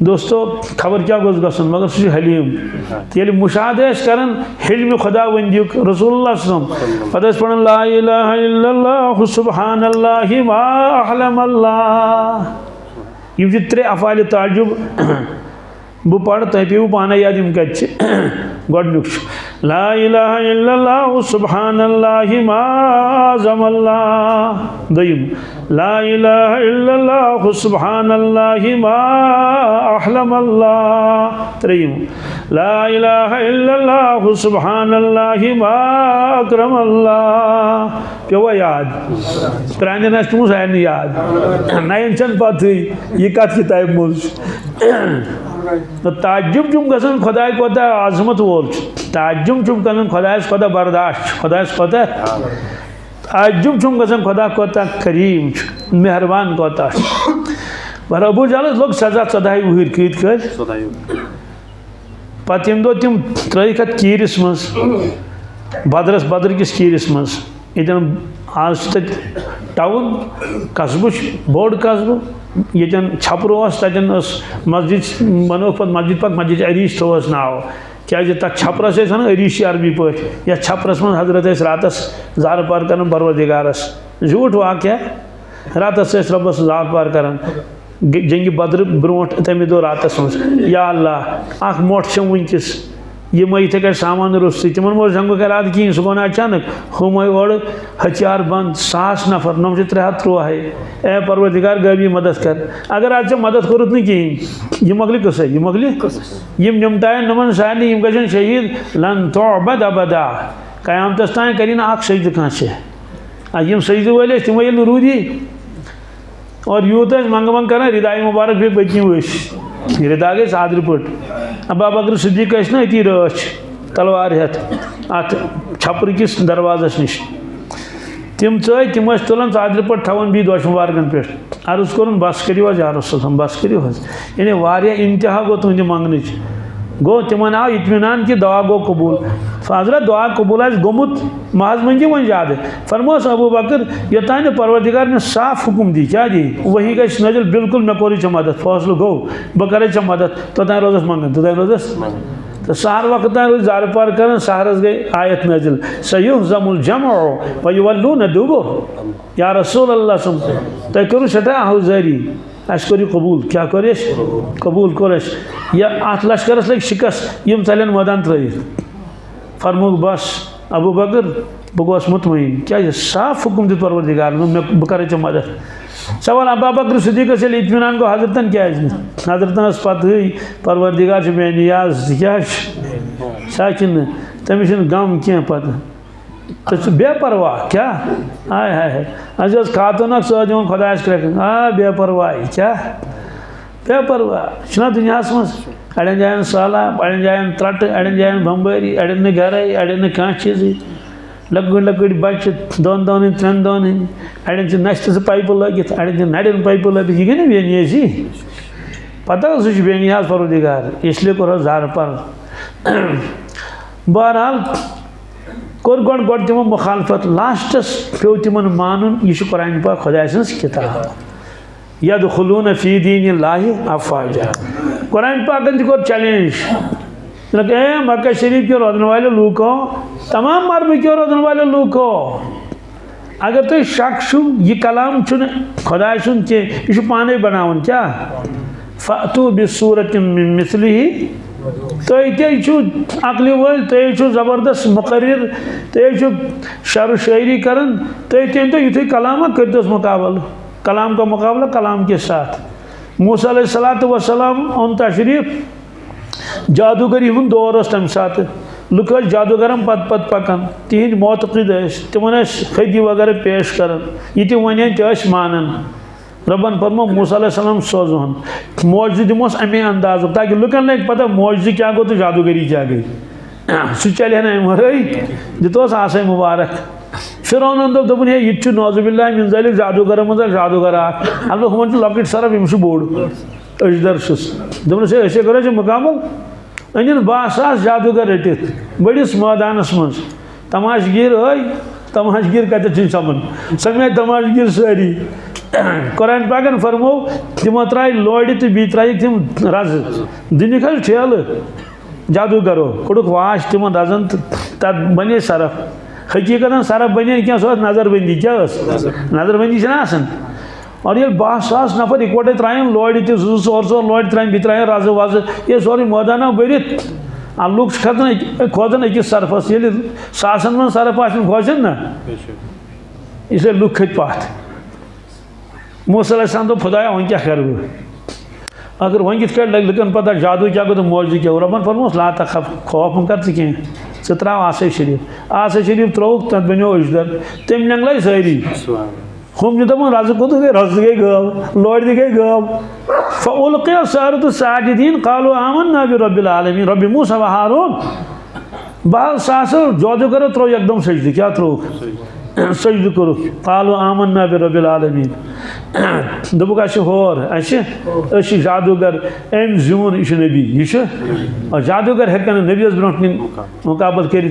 दोस्तों खबर क्या गोस गसन मगर सह हलीम ये मुशाहदेश कर हिल्म खुदा वंदी रसूलुल्लाह पद पढ़ ला इलाहा इल्लल्लाह सुब्हानल्लाहि व अल्हम्दुलिल्लाह ये 3 अफ़ाल ताजुब बह पढ़ तुम पे पाना याद यम कत ला इलाहा इल्लल्लाह सुब्हानल्लाहि व अज़मल्लाह दोयम ला इलाहा इल्लल्लाह सुब्हानल्लाहि व अहलमल्लाह त्रयम ला इलाहा इल्लल्लाह सुब्हानल्लाहि व अकरमल्लाह पे याद त्रान दिन तुम सारे याद नयन चन पत यह कत किताब मज तो ताजुब चुम गसन खुदा कोता अजमत वोल ताजुब चुम कर खुदा कोता बर्दाश्त खुदा कोता ताज्जुब छुम गसन खुदा कोता करीम मेहरबान कोता पर अबू जहल लोग सजा 14 वुहर कत पत यम दो तिम त्रक कीरिस मज बदर किस कीरिस मज यन आज टाउन कस्बु बोड़ कस्बु ये छपर तन मस्जिद बनो पे मस्जिद पक मस्जिद अरीश थोस नाव क्या तक छपरस अरीश अरबी पे या छपरस मज हजरत रातस जार पार कर परवरदिगारस झूठ वाक़ रातस रबस जार पार कर जंग बदर ब्रो तमे दो रातस मज या अल्लाह अख मोट वनकस यह इथे सामान रुस तिम जंग रात कहें सह गो अचानक हम ओर हथियार बंद 100 नफर नम 303 ए परवरदिगार गबी मदद कर अगर आज मदद कोरुत न कहें यह मकल कस यह मकल यम निमतान नमन सारे यम गन शहीद लन तोबद अबदा कयामतस तान कर सजद कह यम सजद वल तम ये रूदी और यूत मंग मंग कर रिदाय मुबारक पे पत्नी रिदा गई आदर पट अबा बकर सिद्दीक ना अती रच तलवार हेत अत छपर किस दरवाजस नश तिम तिम तुलान आदर पट थवान बी दोश मुबारकन पे अर्ज कोर बस करो या रसूल बस करो यानी वारिया इंतहा गो तुंद मंगन गो तिमन आव इत्मीनान कि दुआ गो कबूल हजरत दुआ कबूल गोमुत महज मंगी वन ज्यादा फरमोस अबू बकर योतान परवरदिगार में साफ हुक्म दी क्या दी वही गई नजल बिल्कुल मे कोर मदद फैसल गो बह कर मदद तोतान रोजस मंगन तोतान रोजस तो सहर वक्त रोज जार पार कर सहरस गई आयत नजल सयुहज़मुल जमअ व युवल्लून दुबुर या रसूल अल्लाह सुन तय करू सटा हौजारी अस करो कबूल क्या कर कबूल कर या अत लश्करस लग शिकस्त यम चलन मैदान त्रयित फरमुक बस अबू बकर बह गोस मुतमईन क्या साफ हुक्म दित परवरदिगार बह कर मदद सवाल अबू बकर सिद्दीक इत्मीनान गो हजरतन क्या हजरतन पत परवरदिगार मे नियाज क्या तमिस गम कह पत तो बेपरवाह क्या हाय हाय अज खातून सह दिवन खुदायस क्रैक बेपरवाही क्या बेपरवाह दुनिया मज अड़न जायन सैलाब अड़न जायन त्रट अड़न जायन बम्बारी अड़न न गर अड़न न कह चीज लकड़ लकड़ बच्चे 2 दोन 3 दोन अड़न नस्त पाइप लगित अड़न नड़न पाइप लगित यह गई बेनियाजी पता सह बेनियाज परवरदिगार इसलिए कोर जार पर बहरहाल कोर गो तमो मुखालफत लास्टस पे तिमन मान यह कुरान पाक खुदा सज किताब यदखुलून फी दीनिल्लाहि अफ़वाजा कुरान पाकन तोर चैलेंज ए मक्का शरीफ के रोजन वाले लूको तमाम मरब के रोजन वाले लूको अगर तुम शक छो यह कलाम खुदा सुन के यह पाने बनावन क्या फ़अतू बिसूरत मिन मिस्लिही तुम अकल वल तुम ज़बरदस्त मुकर्रिर तुम शर शायरी कर तुम युथ कलाम कर मुकाबल कलाम का मुकाबला कलाम के साथ मूसा अलैहिस्सलातु वस्सलाम ओन तशरीफ जादूगरी हुंद दौर तम सात लुक जादूगरम पत पत पकान तिहद मोतक़िद तिमन खदी वगैरह पेश कर यह वन तस मानन रबन फरमो मूसा अलैहिस्सलाम सोजोन मौजूद दिमोस अमे अंदाज ताकि लुकन लगे पता मौजूद क्या गो तो जादूगरी क्या गई सह चल ना मरई दितोस आसे मुबारक फिरौन दोपन हे यह नौजुबिल्लाह मिन ज़ालिक जादूगर मज जादूगर अलग हम लकट सरफ यम बोड़ अजदर दोपन ऐसे करो मुकाबल अन 20,000 जादूगर रटित बड़िस मैदानस मज तमाशगीर तमाशगीर कत समन समेत तमाशगीर सारी कुरान पाकन फरमो तिमो त्राय लोड़ तो बी त्राय तिम रज दिनिक ठेल जादूगरो कुड़क वाश तिम रजन तब बने सरफ हकीकत सरफ बने क्या सो नजरबंदी क्या नजरबंदी और ये 20,000 नफर इकवटे त्रायन लोड़ तो 200 लोड़ त्रायन बी त्रायन रज वज ये सोरे मैदाना भरित लुक खतन खोजन अकिस सरफस ये सासन मन सरफ आन खोजन ना इसलिए लुक खत पात मूसा अलैहिस्सलाम तो खुदाया वन क्या कर अगर वन कित लग लुकन पता जादू क्या गो तो मौजू क्या रबन फरमोस ला तखफ खौफ कर कह त्राव आसे शरीफ त्रोक तथ बनो अजदर तम नंगल सारी हम दपान रज कोत गई रज गई गब लोड़ दी गई गब फ़उल्क़िय सारतु साजिदीन क़ालू आमन्ना बिरब्बिल आलमीन रब्बि मूसा व हारून बहल सास जादूगर त्रो एकदम सजद क्या त्रो सजद करो कालो आमन्ना बिरब्बिल आलमीन दोपुक होर जादूगर अम जून यह नबी यह जादूगर हेकन नबीस ब्रोह कन मुकाबल कर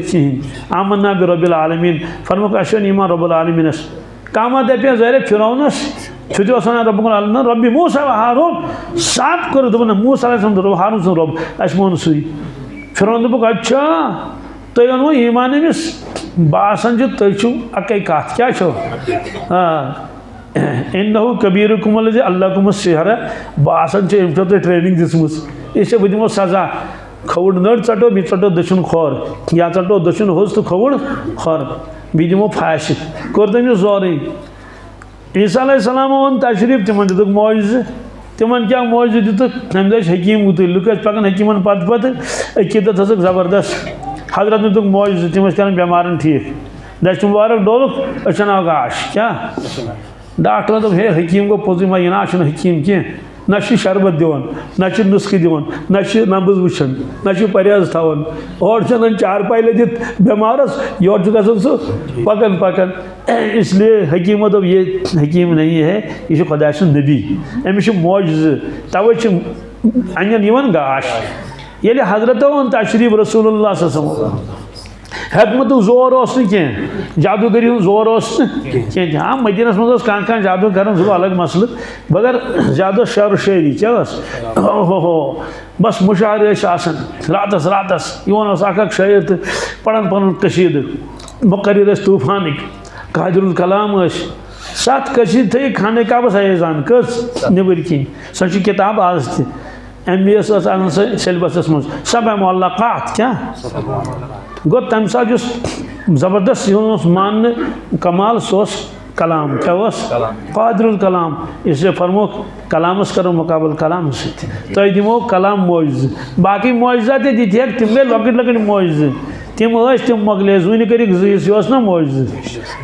आमन्ना बिरब्बिल आलमीन फरमुक ईमान रब्बुल आलमीनस कामा दपे जरे फिरौनस छुट्टी वन रब्बुल आलमीन रब्बी मूसा व हारून साफ कर दोपन मूसा हारून सुन रब अस मोन सु फिरौन दोपुक अच्छा तुम वो ईमान अमिस बासन तुम अक कत क्या इन्नहु कबीरुकुम लजी अल्लाकुम सिहरा बासन तुम ट्रेनिंग दिसमुस यह बह दिमो सजा खवड़ नड़ चटो बी चटो दक्षिण खोर या चटो दक्षिण होस तो खवड़ खोर बी दिमो फाश कोर तमिस जोरे ईसा अलैहिस्सलाम वन तशरीफ तिमन दितुक मौजज़ तिमन क्या मौजज़ दितुक तम हकीम गुत लुक पकान हकीमन पत पत अकीदत हसक ज़बरदस्त हजरत ने तुम मौजज़ तिम कर बेमारन ठीक दश मुबारक डोलुक अचन आव गाश क्या डॉक्टर दोप हे हकीम गो पोज मा यह हकीम कह ना शरबत दिवान ना नुस्ख दिवान ना नब्ज वुचान ना परहेज थवान और चंदन चार पाई लदित बेमारस योर ग पकन पकन इसलिए हकीमो दोप ये हकीम नहीं है यह खुदा सुन नबी अमिस मौजज़ तवे अन गाश ये हजरत वन तशरीफ रसूलुल्लाह हेकमत जोर कह जादूगरी जोर कह हाँ मदीनस मज कह जादू कर अलग मसल मगर ज्यादा शर शेरी क्या हो बस मुशार रातस रातस वन अख शायर तो पढ़ान पन कशीद मुकर्रिर तूफानिक कादिरुल कलाम 7 कशीद थी खाने काबस ऐजान कस नबर कह सो किताब आज MBS सिलेबस मज सब मुअल्लक़ात क्या गो तम सा जबरदस्त मान कमाल सोस कलाम क्या कादिरुल कलाम इसलिए फरमोक कलामस करो मुकाबल कलाम तो दिमो कलाम मौजज़ बाकी मौजज़ा दी तम गई लकट लकट मौजज़ तम मकले जून कर ना मौजज़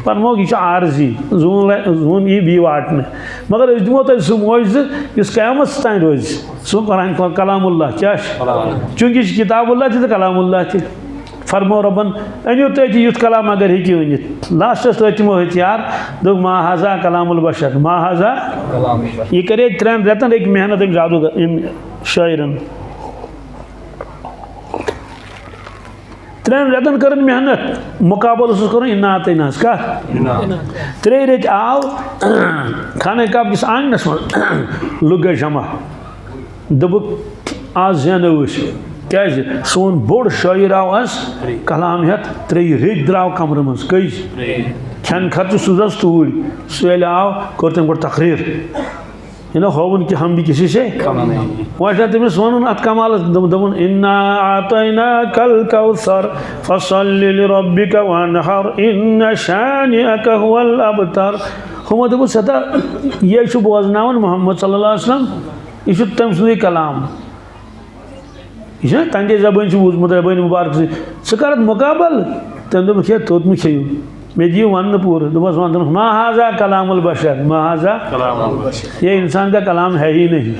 फरमोक यह आर्जी जून यह बी वाटन मगर दिमो तुम सह मौजज़ इस क़यामत तान रोज सह कुरान कलामुल्लाह क्या चूँकि किताबुल्लाह तो कलामुल्लाह ति फरमो रबन अनियो तथि युथ कलाम अगर हेकि वनित लास्टस तमो हथियार दोग माहाजा कलामुल बशर माहाजा यह करे 3 रेतन एक मेहनत एक जादू शायरन 3 रेतन कर मेहनत मुकाबल कर इन्ना आतना का 3 रेत आव खाने काब किस आंगनस मज लुक गई जमा दोपुक आज जेनो क्या सोन बोड़ शायर आव अस कलाम हेत 3 रेत द्राव कमर मज कई खन खर्च सुजस तूर सह आव कर तम गो तकरीर यह होवन कि हम भी किसी से वह तमिस वन अत कमाल दोपन इन्ना आतैना कल कौसर फसल्लि लिरब्बिका वनहर इन्न शानिअका हुवल अबतर हम दोप सदा यह बोजनावन मोहम्मद सल्लल्लाहु अलैहि वसल्लम यह तम सुंद कलाम यह तंदे जबान बूजमुत जबान मुबारक सह कर मुकाबल तम दोप हे तोतम खेयू मे दियो वन पूर दोपस वन माहाजा कलामुल बशर माहाजा ये इंसान का कलाम है ही नहीं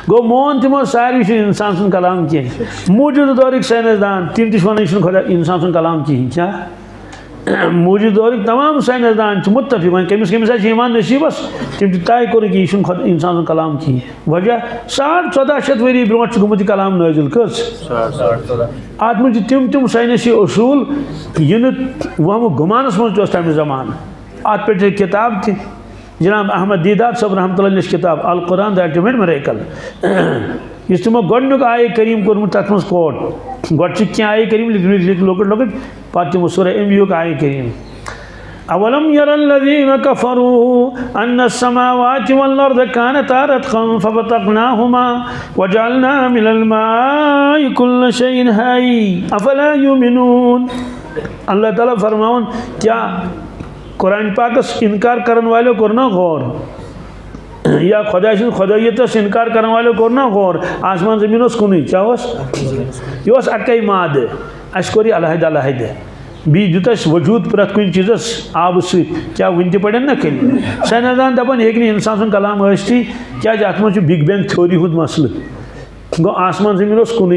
गो मोन तमो सारी इंसान सुन कलाम कह मौजूद दौरिक साइंसदान तम वन खुदा इंसान सुन कलाम कहें क्या मौजूद दौरिक तमाम साइंसदान मुत्तफिक वन कमिस कमिस ईमान नसीबस तम तय कोर कि यह इंसान सुन कलाम कहें वजह 1400 वरी ब्रोह गुमुत कलाम नाजिल कस अत मज तम साइंसी असूल यह वह गुमानस मज तम जमान अत पे किताब ति जनाब अहमद दीदार सब रहमतुल्लाह निश किताब अल कुरान द अल्टीमेट मिरेकल इस तमो गोडनुक आये करीम कोर्मुत तथ मज कोट गोड क्या आये करीम लिख लोकट लोकट पत तमो सूरह अंबिया आये करीम अवलम यरल्लज़ीना कफ़रू अन्नस समावाति वल अर्द कानता रतक़न फ़फ़तक़नाहुमा वजअलना मिनल माइ कुल्ल शैइन हय्य अफ़ला युमिनून अल्लाह ताला फरमावन क्या कुरान पाकस इनकार करने वालों को ना गौर या खुदा खुदायतस इनकार करने वालों को ना गौर आसमान ज़मीन कुन क्या यह अकै माद अस कोर अलहद अलहद बी दुतस वजूद प्रत कुन चीज़स आब सत क्या वन पड़न ना कल साइंसदान दपान हे इंसान सुन कलाम क्या अत मज बिग बैंग थ्योरी हुंद मसल गो आसमान जमीन कुन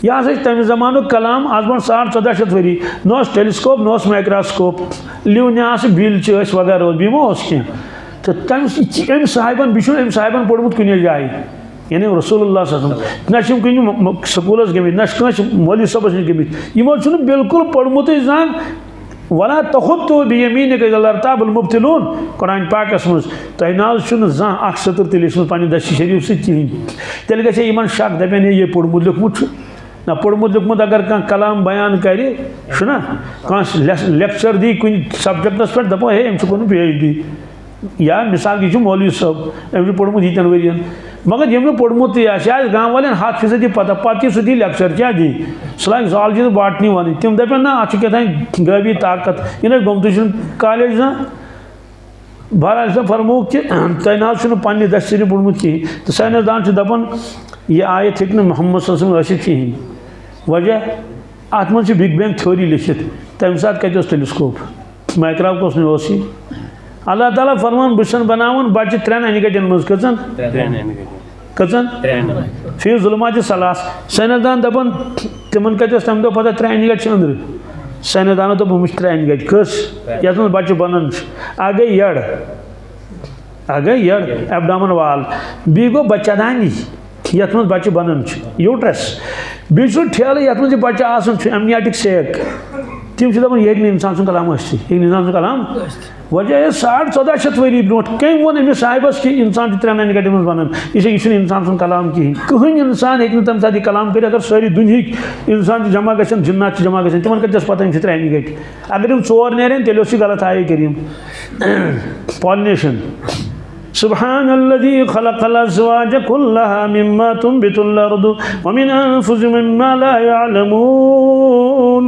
यह तम जमान कलाम आज बो 1400 वरी न टेलीस्कोप न माइक्रोस्कोप लिवन्यास बिल वगैरह बीमा कह तो तम साहिबन बह साहिबन पोर्मुत कुन जाए यानी रसूलुल्लाह ना कुन स्कूलस गमित ना मौलवी सबस नश गमित यमो बिल्कुल पोर्मुत जान वला तखुत्तु बियमीनिक लरताबुल मुब्तिलून कुरान पाकस मज तह ना जहाँ सतर तेल पे दस्त शरीफ सहें तेल ग शक दपन ये पोर्मुत लिखमुत ना पोर्मुत लिखमुत अगर कह कलाम बयान करना कह लेक्चर दी कुन सब्जेक्टस पे दपो हे अम कोन PhD या मिसाल की मौलवी सब अम पोर्मुत यीतन वरियन मगर यम पोर्मुत शायद गाँव वाले 100% पता पत् सह दी लेक्चर क्या दी सह लाग जॉलजी तो बॉटनी वन तम दपन ना अत कह गैबी ताकत इन गोमत कॉलेज ना बहरहाल फरमो कि तह ना पे दस्त शरीफ पोर्मुत कहें तो साइंसदान दपान यह आयत हे मोहम्मद सल्लल्लाहु कहें वजह अत मन बिग बैंग थ्योरी लिखित तम सात कत टेलीस्कोप माइक्रोस्कोप अल्लाह ताला फरमान बह बनावन बच्चे 3 अनगटन मज कचन फी जुलमात सलास साइंसदान दपान तिमन कत तम दो पता 3 अनगट अंदर साइंसदानो दोप हम 3 अनगट कस ये बच्चे बनन आ गई यड़ एब्डामन वाल बी गो बच्चादानी ये बच्चे बनन यूट्रस बी ठेल ये बच्चे एमनियाटिक सेक तम दपान ये इंसान कलाम इंसान कलाम वजह 1450 वरी ब्रो कम वो अमिस साहिबस कि इंसान 3 अनगट मज बनान यह इंसान कलाम कहें कहीं इंसान हे तम साथ कलाम कर अगर सारी दुनिया इंसान जमा गन जिन्नात जमा गन तिमन कत पता 3 अनगट अगर हम 4 नेरें तेल गलत आए करीम पॉलिनेशन सुब्हानल्लज़ी खलक़ल अज़वाज कुल्लहा मिम्मा तुंबितुल अर्दु व मिन अनफुसिहिम मिम्मा ला यअलमून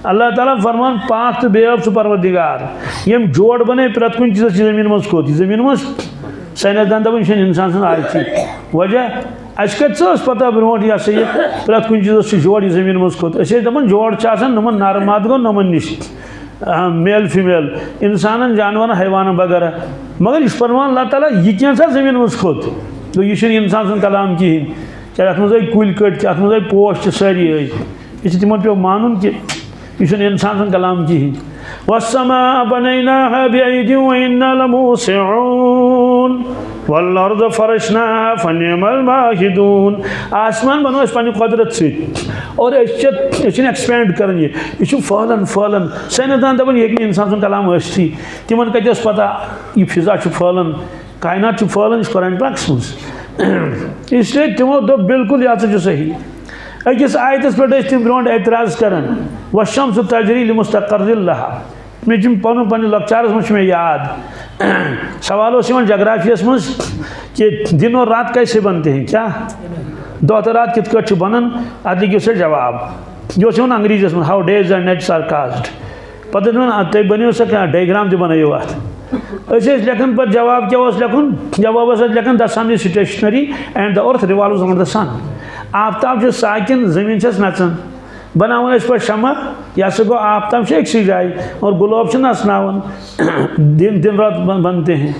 अल्लाह ताला फरमान पाक तो बेअब परवरदिगार यम जोड़ बने प्रत कुन चीज जमीन मज खोत जमीन मज साइंसदान दपान इंसान सन आय वजह अस कत पता ब्रो यह सही प्रत कुन चीज जोड़ जमीन मज खोत दपान जोड़ नमन नारमाद गो नमन निश मेल फीमेल इंसान जानवर हैवान वगैरह मगर इस फरमान अल्लाह ताला यह क्या जमीन मज खोत तो यह इंसान कलाम कहें चाहे अत मज कुल कट अत मज पोश सारी यह तिमन पे मानुन कि यह इंसान कलाम कहें वस्समा बनैनाहा बिअयदिन व इन्ना लमूसिऊन वल्अर्द फरशनाहा फनिअमल माहिदून आसमान बनो पे कुदरत से और एक्सपेंड कर यह फहलन फहलन साइंसदान दपान ये इंसान कलाम तिमन कत पता यह फिजा फहलन कायनात फहलन कुरान पाकस मज इसलिए तिमो दो बिल्कुल यह सही अकिस आयतस पे तम ब्रो एतराज कर वशम्स तजरी लिमुस्तक़र्रिन लहा मे पन लक्चारस मज मे याद सवाल जोग्राफियस मज कि दिन और रात कैसे बनते हैं क्या दो तो रात कित कट बनन अत लिखियो सा जवाब यह अंग्रेजीस मज how days and nights are caused पे तुम बनो सा क्या डायग्राम तो बनाइयो अत लेखन पर जवाब क्या लेखन जवाब लेखन the sun is stationary and the earth revolves around the sun आफ्ताब साकिन जमीन नचन बनावन पे शमा यह सह गो आफ्ताब एक जाए और गुलाब नचनावन दिन रात बनते हैं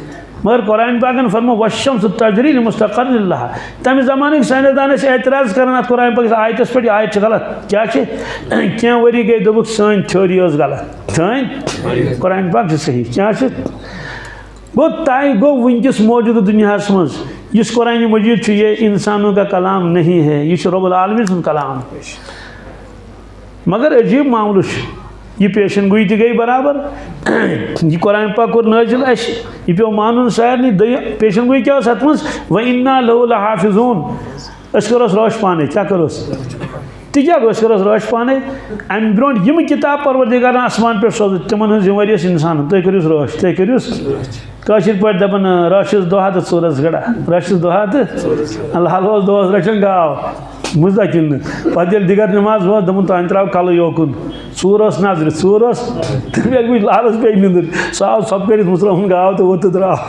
मगर कुरान पाकन फरमा वशम्स तजरी लिमुस्तक़र्रिन लहा तम जमान साइंसदान एतराज कर कुरान पाक आयतस पे आयत गलत क्या क्या वरी गई दोबुक सन थ्योरी गलत सन कुरान पाक सही क्या गो तय गो वनकिस मौजूद दुनिया मज इस कुरान मजीद ये इंसानों का कलाम नहीं है यह रब्बुल आलमीन सुन कलाम मगर अजीब मामल यह पेशन गोई तो गई बराबर यह कुरान पाक कोर नाजिल यह पे मानुन सारे पेशन गोई क्या अत मज व इन्ना लहु लहाफिज़ून करोस रोश पाने क्या करोस तो क्या करोस रोश पाने अम ब्रो यम किताब परवरदिगार आसमान पे सोज तिमन जिम्मेवारी इंसान तुम करूस रोश तुम करूस कशिर पे दपान रशिस दोहा तो चूरस गड़ा रशिस दोहा तो अल्लाह दोस रचन गाव मुजदा किन पे दिगर नमाज वो दपन तुम त्रो कल योकुन चूर नजर चूर लालस पे निंदर सह सब कर मुसरहन गाव तो वो द्राव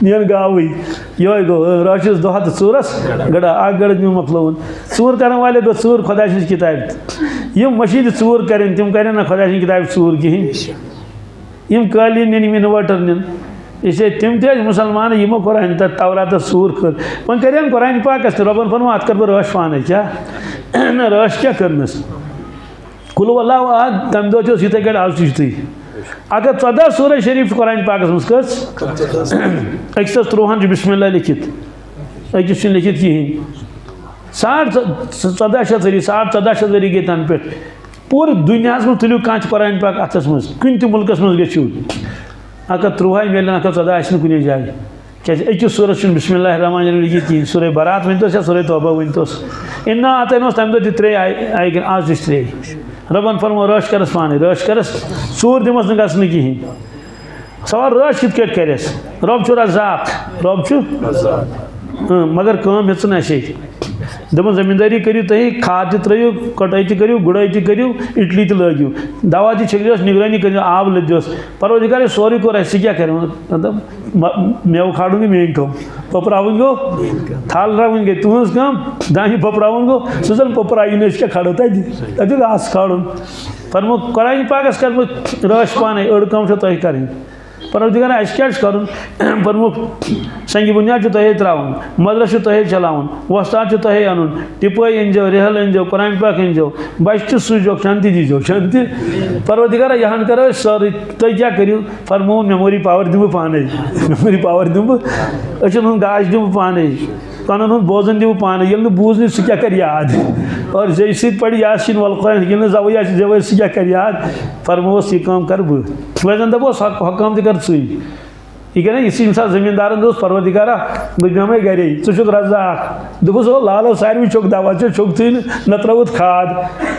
नीन गाव ये गो रशिस दोहा तो चूरस गड़ा आ गड़ मे मकलोन चूर कर वाले गो चूर खुदा सज किताब यम मशीद चूर करें तम करें ना खुदा सज किताब चूर कहें यम कालीन निन इन्वर्टर निन इसलिए तिम ते मुसलमान यमो कुरान तौरात सूर कर वन कर कुरान पाकस रबन फरमा अत कर बह रश पान क्या ना रश क्या करनस कुल वल्लाहु अहद तम दो इत आज तुझ अगर 14 सूरह शरीफ कुरान पाकस मज कस अक्स 13 बिस्मिल्लाह लिखित अक्स लिखित कहें 1400 वरी 1400 वरी गई तन पे पूरे दुनिया में तुलू कह कुरान पाक अथस मज कुन त मुल्कस मज गो अगर 13 मिल अगर 14 कुछ जाए क्या अकिस सूरत बिस्मिल्लाह रहमान लिखित कहें सूरह बरात वनतोस या सूरह तौबा वनतोस इन्ना आतन तम दो त्रे आई आज त्रे रबन फरमा रश करस पाने रश करस सूर दिमस न गसन कहें सवाल रश कित करस रब छु रज़ाक रब छु मगर कम हेच ना शे दपन जमींदारी करू तुम खाद त्रो कटाई करू गुड़ाई करू इटली लगियो दवा छिकस निगरानी कर आब लदियोस परवरदिगार सोरे कोर क्या कर मतलब मेव खाड़ूंगी मेन कम पपरावन गो थाल रावन गई तुज कम दानी पपरावन गो सुजन पपराई क्या खाड़ो तक घास खाड़न परमो कुरान पाकस कर रश पाने अड़ कम तुम करें परवरदिगार क्या कर परमुख संगी बुनियाद तुम त्रावन मदरस तुम चलावन वस्ताद तुम अन टिपोई अनजो रिहल अनजो कुरान पाक अनजो बच सूझो शांति दीजो शांति परवरदिगार यहाँ करो सर तुम क्या करो फरमो मेमोरी पावर दिम पाने मेमोरी पावर दिम अचन गाज दिम पाने कन बोजन दिव पाने ये बूजन सह क्या कर याद और जय सत पढ़ यासिन वल कुरान ये जवै जवै सह क्या कर याद फरमोस यह काम कर बहन दपोस हकाम तक कर यह क्या इस इंसान जमींदार दोस्त परवरदिगारा बे गरे चुक रज़ाक दोपस लालो सारे चुक दवा चुक तुम न त्रोत खाद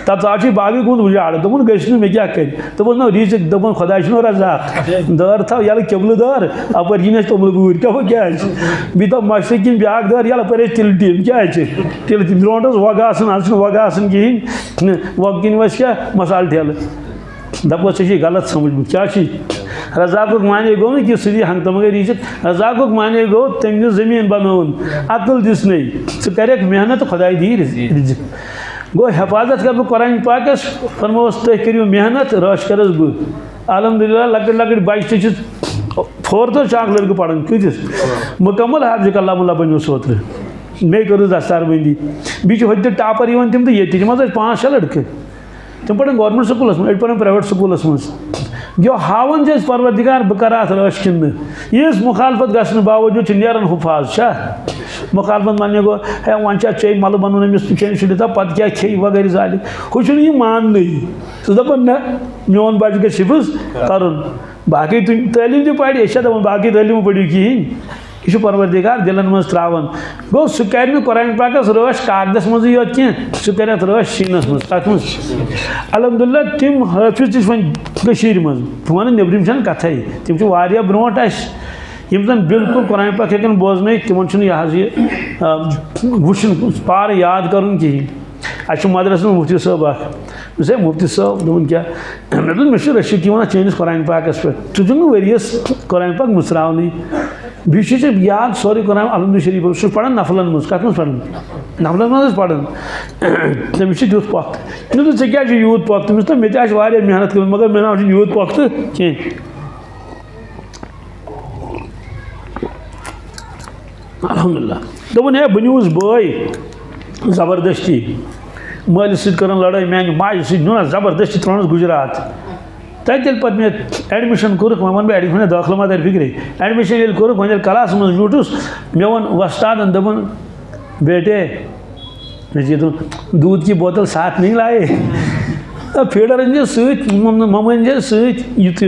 तब आज बागी गुंद उजाड़ दोपन गु मे क्या कर दोपन नो रिजिक दोपन खुदा रज़ाक दर था यल केबल दर अपर यह तोमल बूर क्या बी तो मशरक ब्याक दर यल पर तिल टीम क्या तिल ब्रोस वग आज वग कहें वग किन वस क्या मसाल ठेल दपोस गलत समझ क्या रज़ाक माने गो ना कि सह हंग तमगे रिजिक रज़ाक माने गो तम जमीन बनोन अकल दिस सह कर मेहनत खुदाई दी रिजिक गो हिफाजत कर कुरान पाकस फरमोस तुम करो मेहनत रश करस बह अलहमदुलिल्लाह लकट लकट बच्चे 4th चाक लड़के पढ़ान कतिस मुकम्मल हाफिज़ कलामुल्लाह बनो सोत्र मे कर दस्तारबंदी बी होत टापर तम तो ये मज 5-6 लड़के तम पढ़न गवर्नमेंट स्कूलस मज पढ़न प्राइवेट स्कूलस मज जो हावन परवरदिगार बह कर रश कि यह मुखालफत गसन बावजूद नारान हुफाज मुखालफत मान गो है वन चे मल बन अमिस शुर पे क्या खे वगैरह जाल हूँ मान सह दपान ना मोन बच गई हिफ्ज कर बाकी तलीम तह पढ़ यह दपान बाकी तलीम पढ़ू कहें यह परवरदिगार दिलन मज त्रावन गो सह कर कुरान पाकस रश कागदस मज योत कह सह कर रश शीनस मज तथ अलहमदुलिल्लाह तम हाफिज वन मज वन नबरम कथ तम ब्रोट यम जन बिल्कुल कुरान पाक हेकन बोजन तिमन यह वुशन पार याद कर कहें अच्छे मदरस में मुफ्ती साहब से मुफ्ती साहब दोपन क्या मे रशिक चैनिस कुरान पाकस पे तुझ वरियस कुरान पाक मुसरावन बी याद सोरे कुरान अलहमद शरीफ सह पढ़ान नफलन मज कत मज पढ़ान नफलन मज पढ़ान तमिस युत पख मे क्या यूत पख तमिस मे मेहनत कर मगर मे ना यूत पख तो कह अलहमदुलिल्लाह दोपन है बह न्यूस बॉय ज़बरदस्ती मालिस सर लड़ाई मान माज सह ज़बरदस्ती त्रोनस गुजरात तल पे मे एडमिशन कोर वन बह एडमिशन दाखिल मा दर फिक्रे एडमिशन कोर वन क्लास मज ब्यूटस मे वन वस्तादन दपन बेटे मे दूध की बोतल साथ नहीं लाए फीडर अन मम अन युत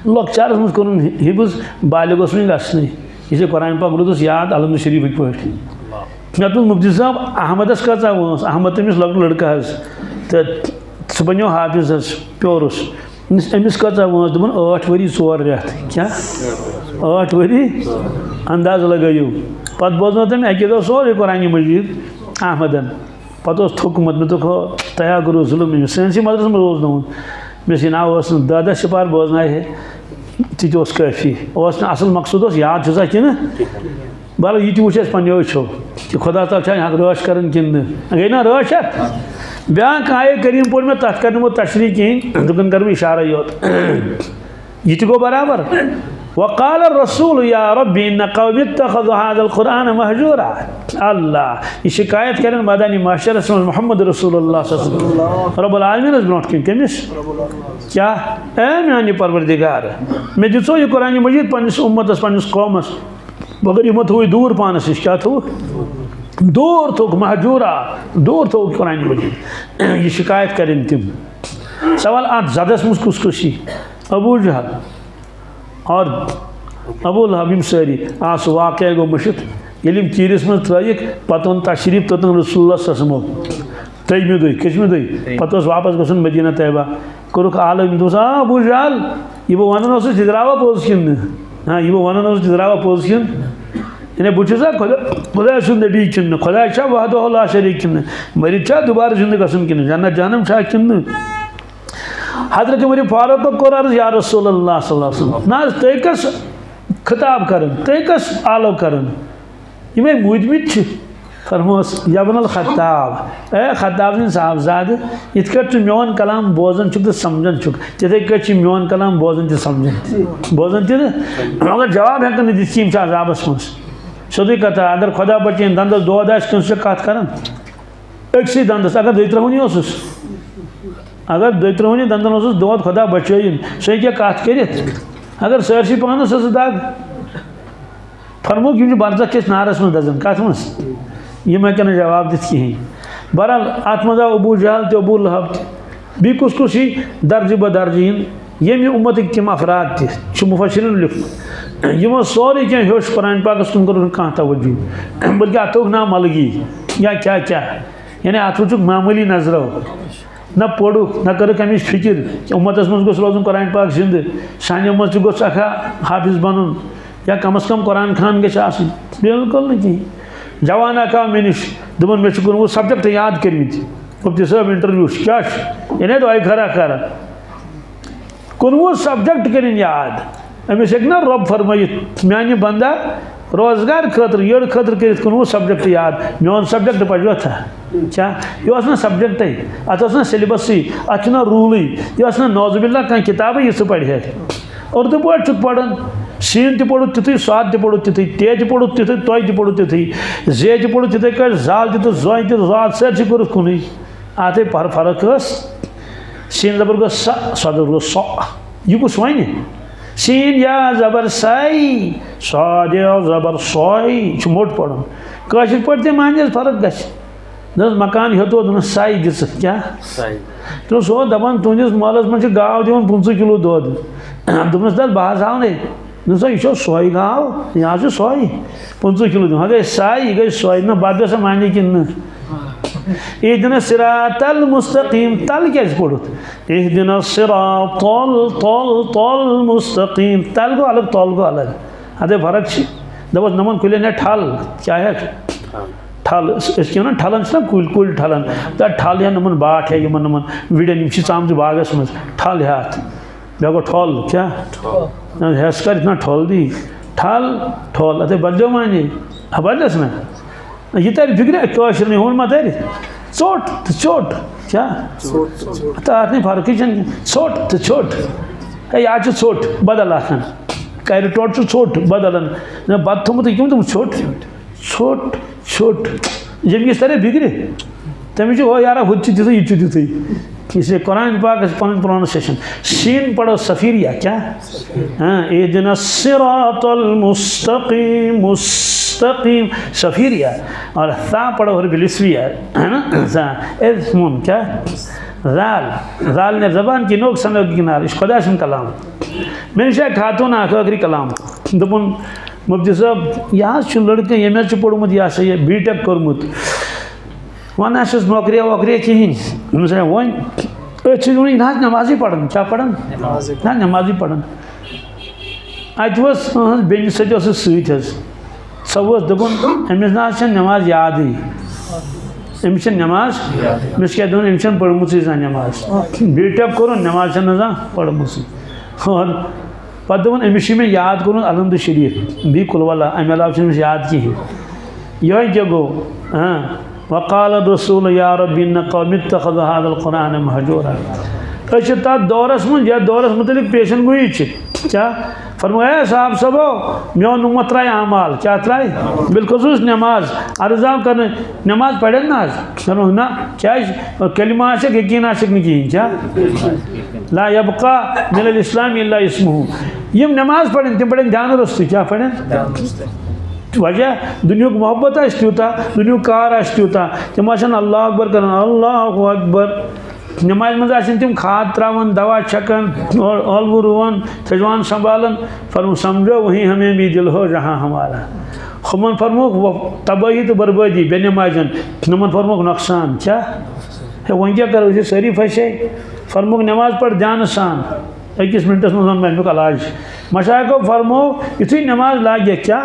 लॉकचारस मज कोर हिफ्ज बालिगस वन गसन यह कुरान पाक रोदस याद अलहमद शरीफ पे मे मुफ्ती साहब अहमदस कचा वस अहमद तमिस लक लड़का तो सह बनो हाफिज प्योरस अमिस कचा वस दोपन 8 वरी 4 रेत क्या 8 वरी अंदाज लगायू पे बोजनो तम अके दो सोरे कुरान मजीद अहमदन पे थोकमत मे दोख तया करो जुलम सैनसी मदरस में रोज नोन मे नाव 10 सिपार बोजन है ती काफ़ी असल मकसूद याद कि बल यह वो पे वो कि खुदा ताल यहाँ रश कर गई ना रश ब्या आये करीम पोर में तथ कर तशरी कहें दुकन कर इशारा योत यह गो बराबर वक़ाल रसूल या रब्बी इन्न क़ौमी इत्तख़ज़ू हाज़ल क़ुरआन महजूरा। अल्लाह ये शिकायत करें मदानी माशरस मोहम्मद रसूलुल्लाह सल्लल्लाहु अलैहि वसल्लम रब्बुल आलमीन ब्रोट कमिस क्या ए मेरे परवरदिगार मे दिसो ये कुरान मजीद पन्निस उम्मतस पन्निस कौमस मगर यमो थो दूर पानस क्या थो दूर थो महजूरा दूर थो कुरान मजीद ये शिकायत करें तिम सवाल आज ज़दस मुझ कुछ अबू जहल और अबू लहब सारी आस वाक़ गो मुशित यम चीरिस मज त्रक पत ओन तशरीफ तोतन रसूलुल्लाह सल्लल्लाहु अलैहि वसल्लम तयमे दुई कशमे दुई पत वापस गन मदीना तैयबा कोरुक आलम दोस अबू जहल यह बह वन द्रावा पोज किन हाँ यह बह वन द्रावा पोज किन यानी बुसा खुदा सुंद नबी किन खुदा वहदहुल्ला शरीक किन मरित दोबारा जिंद गसन किन जन्नत जहन्नम छा किन हजरत उमर फारूक कोर अर्ज या रसूलुल्लाह सल्लल्लाहु अलैहि वसल्लम ना तय कस खिताब करन तय कस आलो करन यमे मुजमित फरमोस यबनल खत्ताब ए खत्ताब सिन साहबजाद इत कट मेन कलाम बोजन छुक तो समझन छुक तिथे कट मेन कलाम बोजन तो समझन बोजन तो मगर जवाब हेकन दिस यम अजाबस मज सोदी कथा अगर खुदा बचन दंदस दोद आस कंस कत करन अक्सी दंदस अगर दोत्रहुनी ओसुस अगर दोत्रहुनी दंदन ओसुस दोद खुदा बचन सह क्या कत कर अगर सरसी पानस दाग फरमोक यम बरज़ख किस नारस मज दजन कत मज यम हेकन जवाब दित कहीं बहरहाल अत मज आव अबू जहल तो अबू लहब बी कुछ कुछ दर्ज बदर्ज यम उम्मत तम अफराद तह मुफसरिन लिखुत यमो सोरे क्या हेच कुरान पाकस कुन कर कह तवज्जो बल्कि अतोक ना मलगी या क्या क्या यानी अत वुचुक मामूली नजरो न पोड़ुक न कर अमिच फिक्र उम्मतस मज गोस रोजन कुरान पाक जिंद सानि मज गोस अखा हाफिज बनन या कम अज कम कुरान खान गछ आसन बिल्कुल न कहीं जवान अखा मे निश दोपन मे कुनवु सब्जेक्ट याद करमित मुफ्ती साहब इंटरव्यू क्या यानी तो आई खरा खरा कुनवु सब्जेक्ट कर याद अमिस हेक ना रब फरमायित माने बंदा रोजगार खतर यड़ खतर कर कुनवु सब्जेक्ट याद मेन सब्जेक्ट पढ़ो था क्या यह ना सब्जेक्ट अत ना सिलेबस अत ना रूल यह ना नौजुबिल्ला कह किताब यह पढ़े उर्दू पे पढ़न शीन तु पढ़ु तिथु स्वाद तु पढ़ु तिथु ते तु पढ़ु तिथु तय तु पढ़ु तिथु जे तु पढ़ु तिथे कट जाल तु जोय तु जाद सर कर कुन अत फर्क शीन जबर गो सदर गो सौ यह कुछ वन शीन या जबर सई सद जबर सोई मोट पढ़न कशर पे मान फर्क ग मकान हेतो दोन साई दिस क्या तो सो दपान तुंदिस महलस मज गाव दिवन 50 किलो दोद दोपनस दस बह हाव दोस यह सोई गाव यह सोई 50 किलो दिन गई साई यह गई सोई ना बात गसा मानी कि इहदिना सिरातल मुस्तकीम तल क्या पढ़ुत इहदिना सिरातल तल तल मुस्तकीम तल गो अलग तल गो अलग अदे फर्क दपस नमन कुल ने ठल क्या है ठल ना ठलन ना कुल कुल ठलन तो ठल या नमन बाट है यमन नमन विड़न चाम बागस मज ठल हाथ बे गो ठल क्या हेस कर इतना ठल दी ठल ठल अत बदलो माने बदलस ना यह तर फिक्र कशर में हूं मा तर चोट तो चोट क्या तो अत फर्क चोट तो चोट है आज चोट बदल आसान कर टोट चोट बदलन बद थोमुत क्यों तुम छोट छोट छोट जमिस तरे फिक्र तमिस हो यार हु तिथु यह तिथु इसलिए कुरान पाक पन प्रोनाउंसिएशन शीन पढ़ो सफीरिया क्या हाँ इहदिना सिरातल मुस्तकीम मुस्तकीम सफीरिया और सा पढ़ो बिलिस्विया है ना सा एस्मुन क्या जाल जाल ने जबान की नोक सनद की किनार इस खुदा सुन कलाम मैंने शायद खातून आखिरी कलाम दोपन मुफ्ती साहब यह लड़के ये पढ़मुत यह सा यह बीटेक कर्मुत वन नौकरिया वोकरिया कहें वन ना नमाजी पढ़न क्या पढ़न ना नमाजी पढ़न अत बेन सत सह दोपन अमिस ना नमाज याद अमिस नमाज अमिस क्या दोन अमिस पढ़मुत नमाज बीटेक कोर नमाज ना पढ़मुत और पे दोपन अमिस में याद कोर अलहमद शरीफ बी कुलवल्ला अमे अलाव याद कहें यह क्या गो हाँ वक़ाल रसूल या रब्बी इन्न क़ौमी इत्तख़ज़ू हाज़ल क़ुरआन महजूरा तथ दौरस मज या दौरस मुतलिक पेशन गोई क्या फरमाया साहब सबो मेन उम्मत त्राय अमाल क्या त्राय बिलखसूस नमाज अर्जाव कर नमाज पढ़े ना ना क्या कलिमा आशिक यकीन आशिक नहीं कहीं क्या ला यबका मिनल इस्लाम इल्ला इस्मुहु यम नमाज पढ़ें तुम पढ़ें ध्यान रस्तु क्या पढ़ें वजह दुनिया मोहब्बत आूता दुनिया कार आूता तम अल्लाह अकबर कर अल्लाह अकबर नमाज मज तम खाद त्रावन दवा छकन अलवु रुवन सजवान संभालन फरमो समझो वहीं हमें भी दिल हो जहाँ हमारा खुमन फरमोक वो तबाही तो बर्बादी बेनमाजन नमन फरमोक नुकसान क्या है वहीं क्या करो उसे सारी फंसे फरमोक नमाज पढ़ ध्यान सान 21 मिनटस में अलाज मशाइखो फरमो युथु नमाज लागे क्या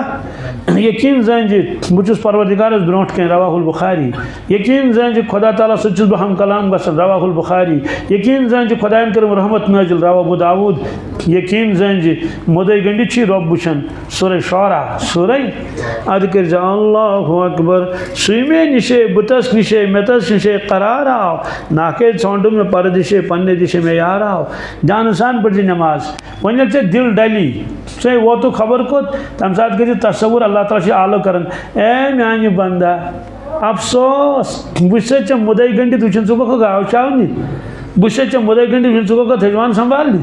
यकीन जन बुस परवरदिगारस ब्रोट कह रवाहुल बुखारी यकीन जन खुदा ताला सच बह हम कलाम गसन रवाहुल बुखारी यकीन जन खुदायन करम रहमत नाजिल रवा अबू दाऊद यकीन जन मुदई गंडी रब वुचान सूरह शुरा सूरह अद कर अल्लाहु अकबर सुमे निशे बुतस निशे मेतस निशे करार आओ नाके सौंड में परदिशे पन्ने दिशे में यार आओ जानसान पढ़ नमाज वन दिल डली से वो तो खबर को तम साथ कर तस्वुर अल्लाह ताला आलो कर ए मान बंदा अफसोस बुस मुदई गंडी तुझे सुबह गाव चावनी बुस मुदई गंडी सुबह थजवान संभाल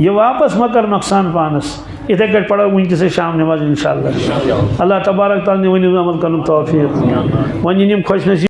ये वापस मकर नुकसान पानस इथे कट पढ़ो वहीं से शाम नमाज इंशाअल्लाह अल्लाह तबारक ताला ने वन अमल कर तौफीक वन खुश नसीब